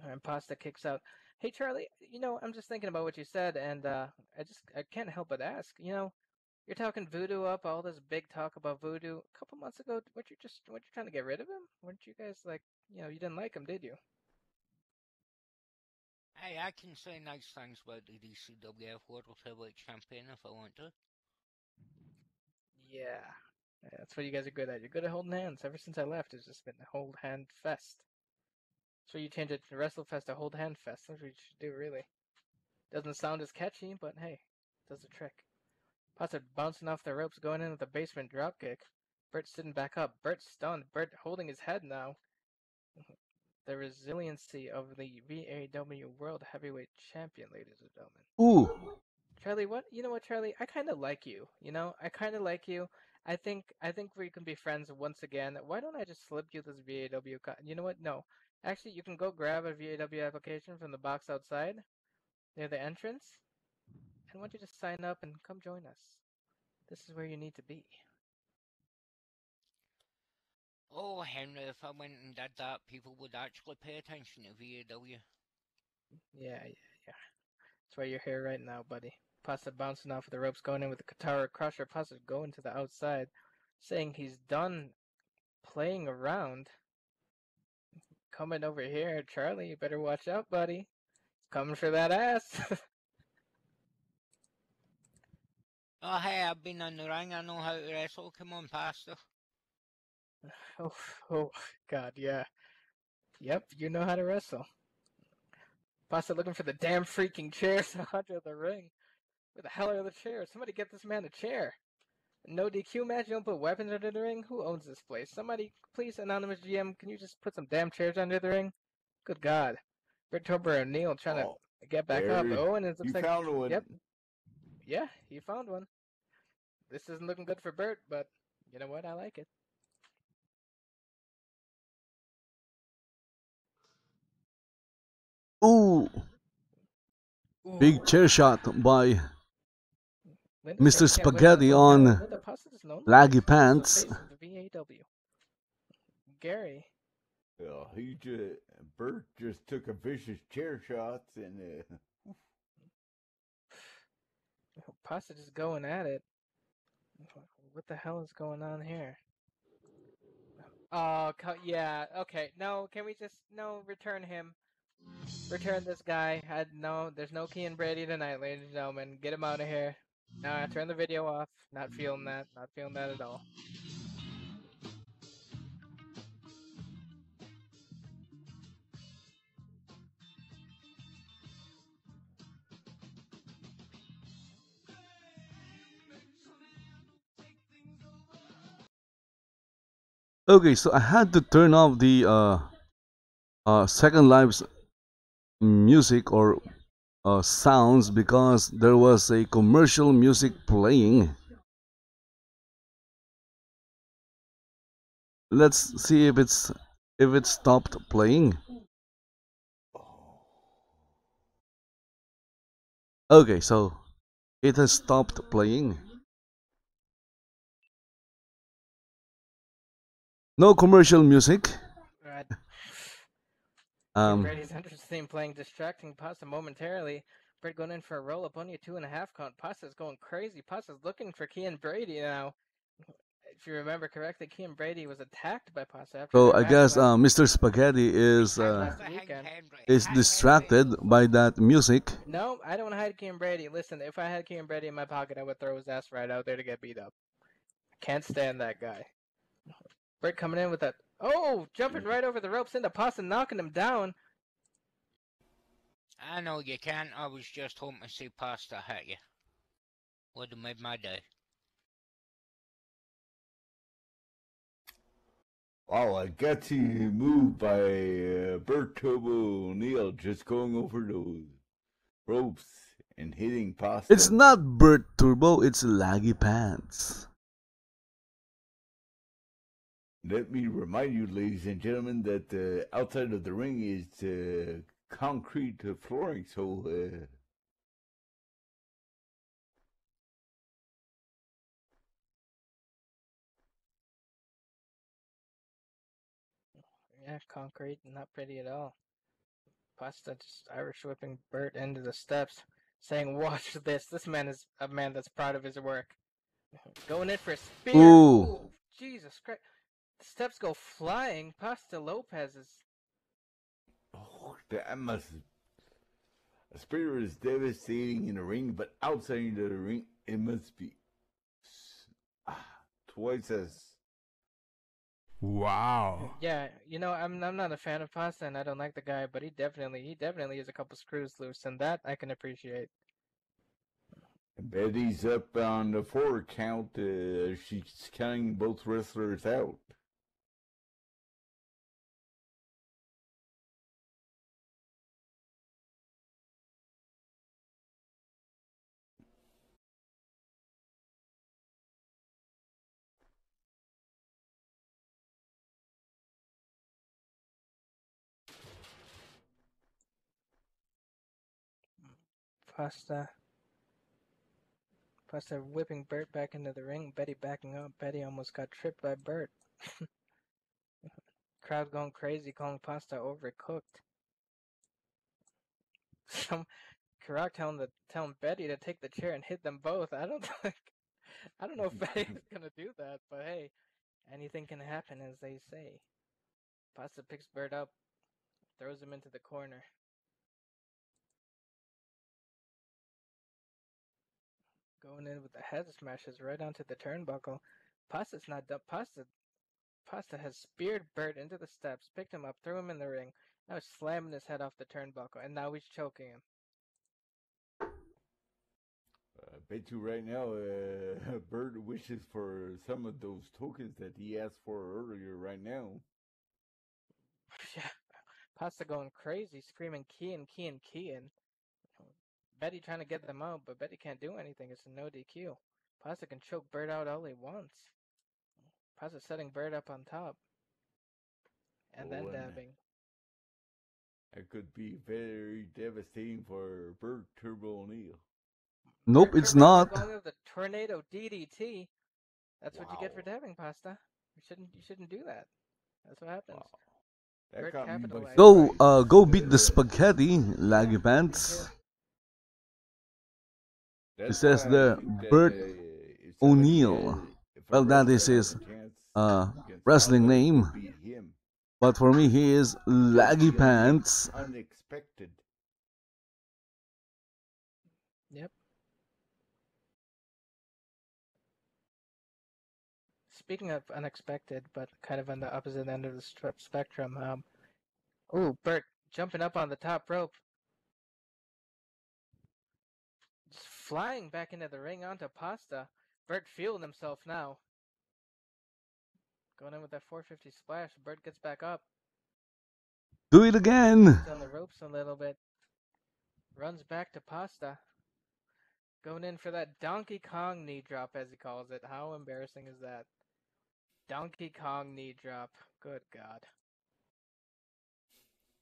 And Pasta kicks out. Hey, Charlie, you know, I'm just thinking about what you said, and I can't help but ask. You know, you're talking Voodoo up, all this big talk about Voodoo. A couple months ago, weren't you trying to get rid of him? Weren't you guys like, you know, you didn't like him, did you? Hey, I can say nice things about the DCWF World Heavyweight Champion if I want to. Yeah, that's what you guys are good at. You're good at holding hands. Ever since I left, it's just been a hold hand fest. So you change it to Wrestle Fest to Hold Hand Fest. That's what you should do, really. Doesn't sound as catchy, but hey, does the trick. Pasta bouncing off the ropes, going in with a basement dropkick. Bert sitting back up. Bert stunned. Bert holding his head now. The resiliency of the VAW World Heavyweight Champion, ladies and gentlemen. Ooh. Charlie, you know what, Charlie? I kind of like you. You know, I kind of like you. I think we can be friends once again. Why don't I just slip you this VAW? You know what? No. Actually, you can go grab a VAW application from the box outside near the entrance. And why don't you just sign up and come join us? This is where you need to be. Oh, Henry, if I went and did that, people would actually pay attention to VAW. Yeah. That's why you're here right now, buddy. Pasta bouncing off of the ropes, going in with the Katara Crusher. Pasta going to the outside, saying he's done playing around. Coming over here, Charlie, you better watch out, buddy. Coming for that ass. Oh, hey, I've been in the ring. I know how to wrestle. Come on, Pasta. Oh, God, yeah. Yep, you know how to wrestle. Pasta looking for the damn freaking chairs under the ring. Where the hell are the chairs? Somebody get this man a chair. No DQ match? You don't put weapons under the ring? Who owns this place? Somebody, please, anonymous GM, can you just put some damn chairs under the ring? Good God. Bert Tober and Neil trying to get back up. Oh, and it looks like... found one. Yep. Yeah, he found one. This isn't looking good for Bert, but you know what? I like it. Ooh. Big chair shot by Mr. Spaghetti on Laggy Pants. Gary. Well, Bert just took a vicious chair shot and Pasta just going at it. What the hell is going on here? Oh, yeah, okay. No, can we just, return him. Return this guy. No, there's no Kean Brady tonight, ladies and gentlemen. Get him out of here. Nah, turn the video off. Not feeling that. Not feeling that at all. Okay, so I had to turn off the Second Life's music or sounds because there was a commercial music playing. Let's see if it stopped playing. Okay, so it has stopped playing. No commercial music. Right. Brady's interesting, playing distracting Pasta momentarily. Brady going in for a roll up, only a 2.5 count. Pasta's going crazy. Pasta's looking for Kean Brady now. If you remember correctly, Kean Brady was attacked by Pasta after. So I guess Mr. Spaghetti is distracted by that music. No, I don't hide Kean Brady. Listen, if I had Kean Brady in my pocket, I would throw his ass right out there to get beat up. I can't stand that guy. Bert coming in with that. Oh, jumping right over the ropes into Pasta, knocking him down. I know you can't. I was just hoping to see Pasta hit you. Would have made my day. Wow, I got to move by Bert Turbo O'Neill just going over those ropes and hitting Pasta. It's not Bert Turbo, it's Laggy Pants. Let me remind you, ladies and gentlemen, that outside of the ring is concrete flooring, so yeah, concrete, not pretty at all. Pasta just Irish whipping Bert into the steps, saying, "Watch this. This man is a man that's proud of his work." Going in for a spear. Ooh. Jesus Christ. The steps go flying. Pasta Lopez is... Oh, that must... A spear is devastating in the ring, but outside the ring, it must be twice as... Wow. Yeah, I'm not a fan of Pasta, and I don't like the guy, but he definitely has a couple screws loose, and that I can appreciate. Betty's up on the 4 count. She's counting both wrestlers out. Pasta whipping Bert back into the ring. Betty backing up. Betty almost got tripped by Bert. Crowd going crazy, calling Pasta overcooked. Some Karak telling Betty to take the chair and hit them both. I don't know if Betty's gonna do that, but hey, anything can happen, as they say. Pasta picks Bert up, throws him into the corner. Going in with the head smashes right onto the turnbuckle. Pasta's not done. Pasta has speared Bert into the steps, picked him up, threw him in the ring. Now he's slamming his head off the turnbuckle, and now he's choking him. I bet you right now, Bird wishes for some of those tokens that he asked for earlier right now. Yeah, Pasta going crazy, screaming Kian, Kian, Kian. Betty trying to get them out, but Betty can't do anything. It's a no DQ. Pasta can choke Bird out all he wants. Pasta setting Bird up on top. And then dabbing. That could be very devastating for Bird Turbo O'Neill. Nope, Bird it's Turbo not. Going with the tornado DDT. That's what you get for dabbing, Pasta. You shouldn't do that. That's what happens. Wow. That got me by Go beat the spaghetti, laggy pants. It says there, Bert O'Neill. Well, that is his wrestling name. But for me, he is Laggy Pants. Unexpected. Yep. Speaking of unexpected, but kind of on the opposite end of the spectrum, ooh, Bert jumping up on the top rope. Just flying back into the ring onto Pasta. Bert feeling himself now. Going in with that 450 splash. Bert gets back up. Do it again. He's on the ropes a little bit. Runs back to Pasta. Going in for that Donkey Kong knee drop, as he calls it. How embarrassing is that? Donkey Kong knee drop. Good God.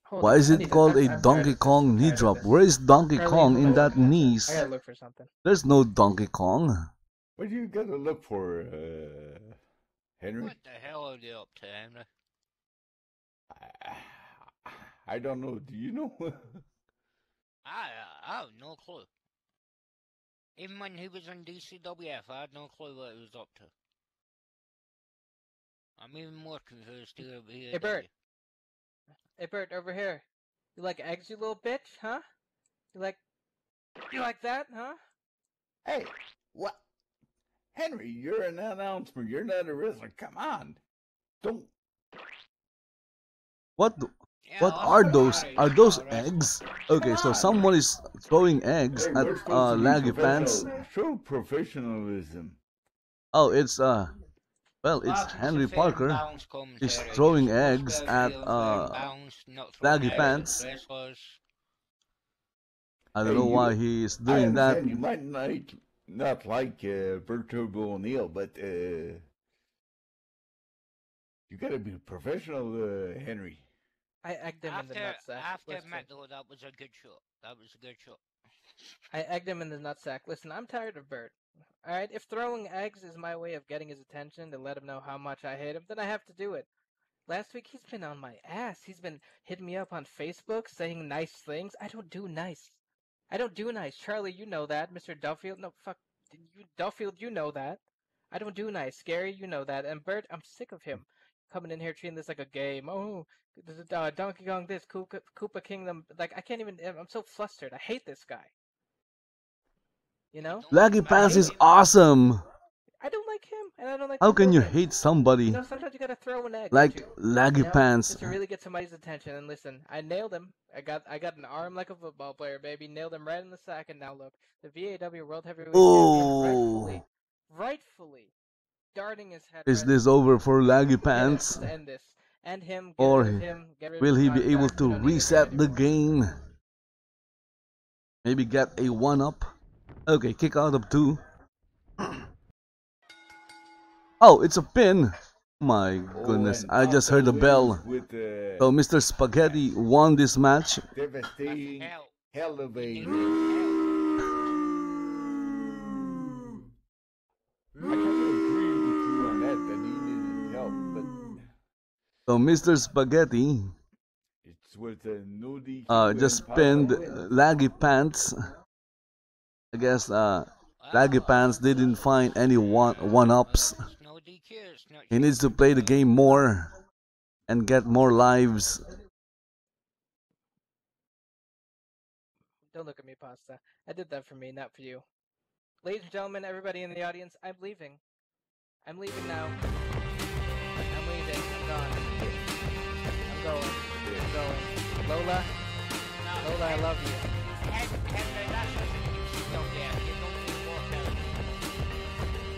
Why is it called a Donkey Kong knee drop? Where is Donkey Kong in that knees? I gotta look for something. There's no Donkey Kong. What do you gotta look for, Henry? What the hell are they up to, Henry? I don't know. Do you know? I have no clue. Even when he was in DCWF, I had no clue what he was up to. I'm even more confused here. Hey, Bert. Hey, Bert, over here. You like eggs, you little bitch, huh? You like that, huh? Hey, what? Henry, you're an announcer. You're not a wrestler. Come on. Don't. What are those? Are those eggs? Okay, so someone is throwing eggs at Laggy Pants. Show professionalism. Oh, it's it's Henry Parker. He's throwing eggs at Laggy Pants. I don't know why he is doing that. You might not like Bert Turbo O'Neill, but you gotta be professional, Henry. I egged him in the nutsack. I have to admit, though, that was a good shot. That was a good shot. I egged him in the nutsack. Listen, I'm tired of Bert. Alright, if throwing eggs is my way of getting his attention to let him know how much I hate him, then I have to do it. Last week, he's been on my ass. He's been hitting me up on Facebook, saying nice things. I don't do nice. I don't do nice. Charlie, you know that. Mr. Duffield, no, fuck. Duffield, you know that. I don't do nice. Scary, you know that. And Bert, I'm sick of him. Coming in here treating this like a game. Oh, Donkey Kong this, Koopa Kingdom. Like, I can't even, I'm so flustered. I hate this guy. You know? Laggy Pants is awesome. I don't like him, and I don't like. How can you hate somebody? You know, sometimes you gotta throw an egg. Like Laggy Pants. Just to really get somebody's attention. And listen, I nailed him. I got an arm like a football player, baby. Nailed him right in the sack, and now look, the VAW World Heavyweight Champion rightfully darting his head. Is this over for Laggy Pants? End this. End him. Or get rid will of he his be able contract. to We don't need reset him the anymore. game? Maybe get a 1-up? Okay, kick out of 2. Oh, it's a pin! My goodness, I just heard the bell. So Mr. Spaghetti won this match. Devastating, hell of a. I kind of agree with you on that he needed help, but So Mr. Spaghetti it's with a no DQ just and pinned Papa. Laggy Pants. I guess Laggy Pants didn't find any one-ups. No DQs, not He needs to play the game more and get more lives. Don't look at me, Pasta. I did that for me, not for you. Ladies and gentlemen, everybody in the audience, I'm leaving. I'm leaving now. I'm leaving. I'm gone. I'm going. I'm going. Lola, Lola, I love you.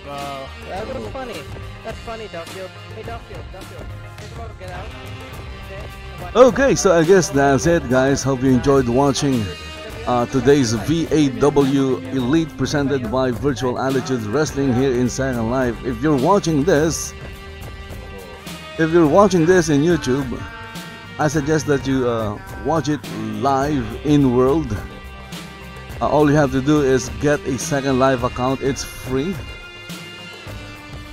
Wow, that was funny. That's funny, Duffield. Hey, Duffield, think about to get out. Okay, so I guess that's it, guys. Hope you enjoyed watching today's VAW Elite presented by Virtual Attitude Wrestling here in Second Life. If you're watching this in YouTube, I suggest that you watch it live in world. All you have to do is get a Second Life account. It's free.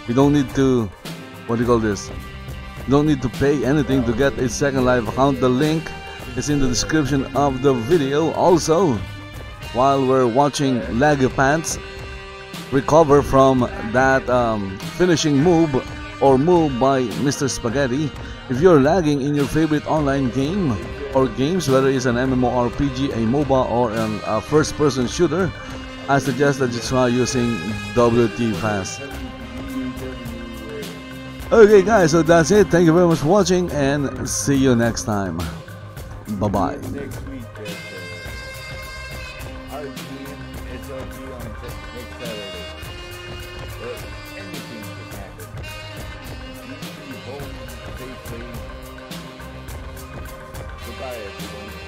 You don't need to, what do you call this? You don't need to pay anything to get a Second Life account. The link is in the description of the video. Also, while we're watching Laggy Pants recover from that finishing move by Mr. Spaghetti, if you're lagging in your favorite online game or games, whether it's an MMORPG, a MOBA, or a first-person shooter, I suggest that you try using WT Fast. Okay guys, so that's it. Thank you very much for watching and see you next time. Bye-bye. Next week at our team, SLG on next Saturday. But anything can happen. You be home safely. Goodbye everyone.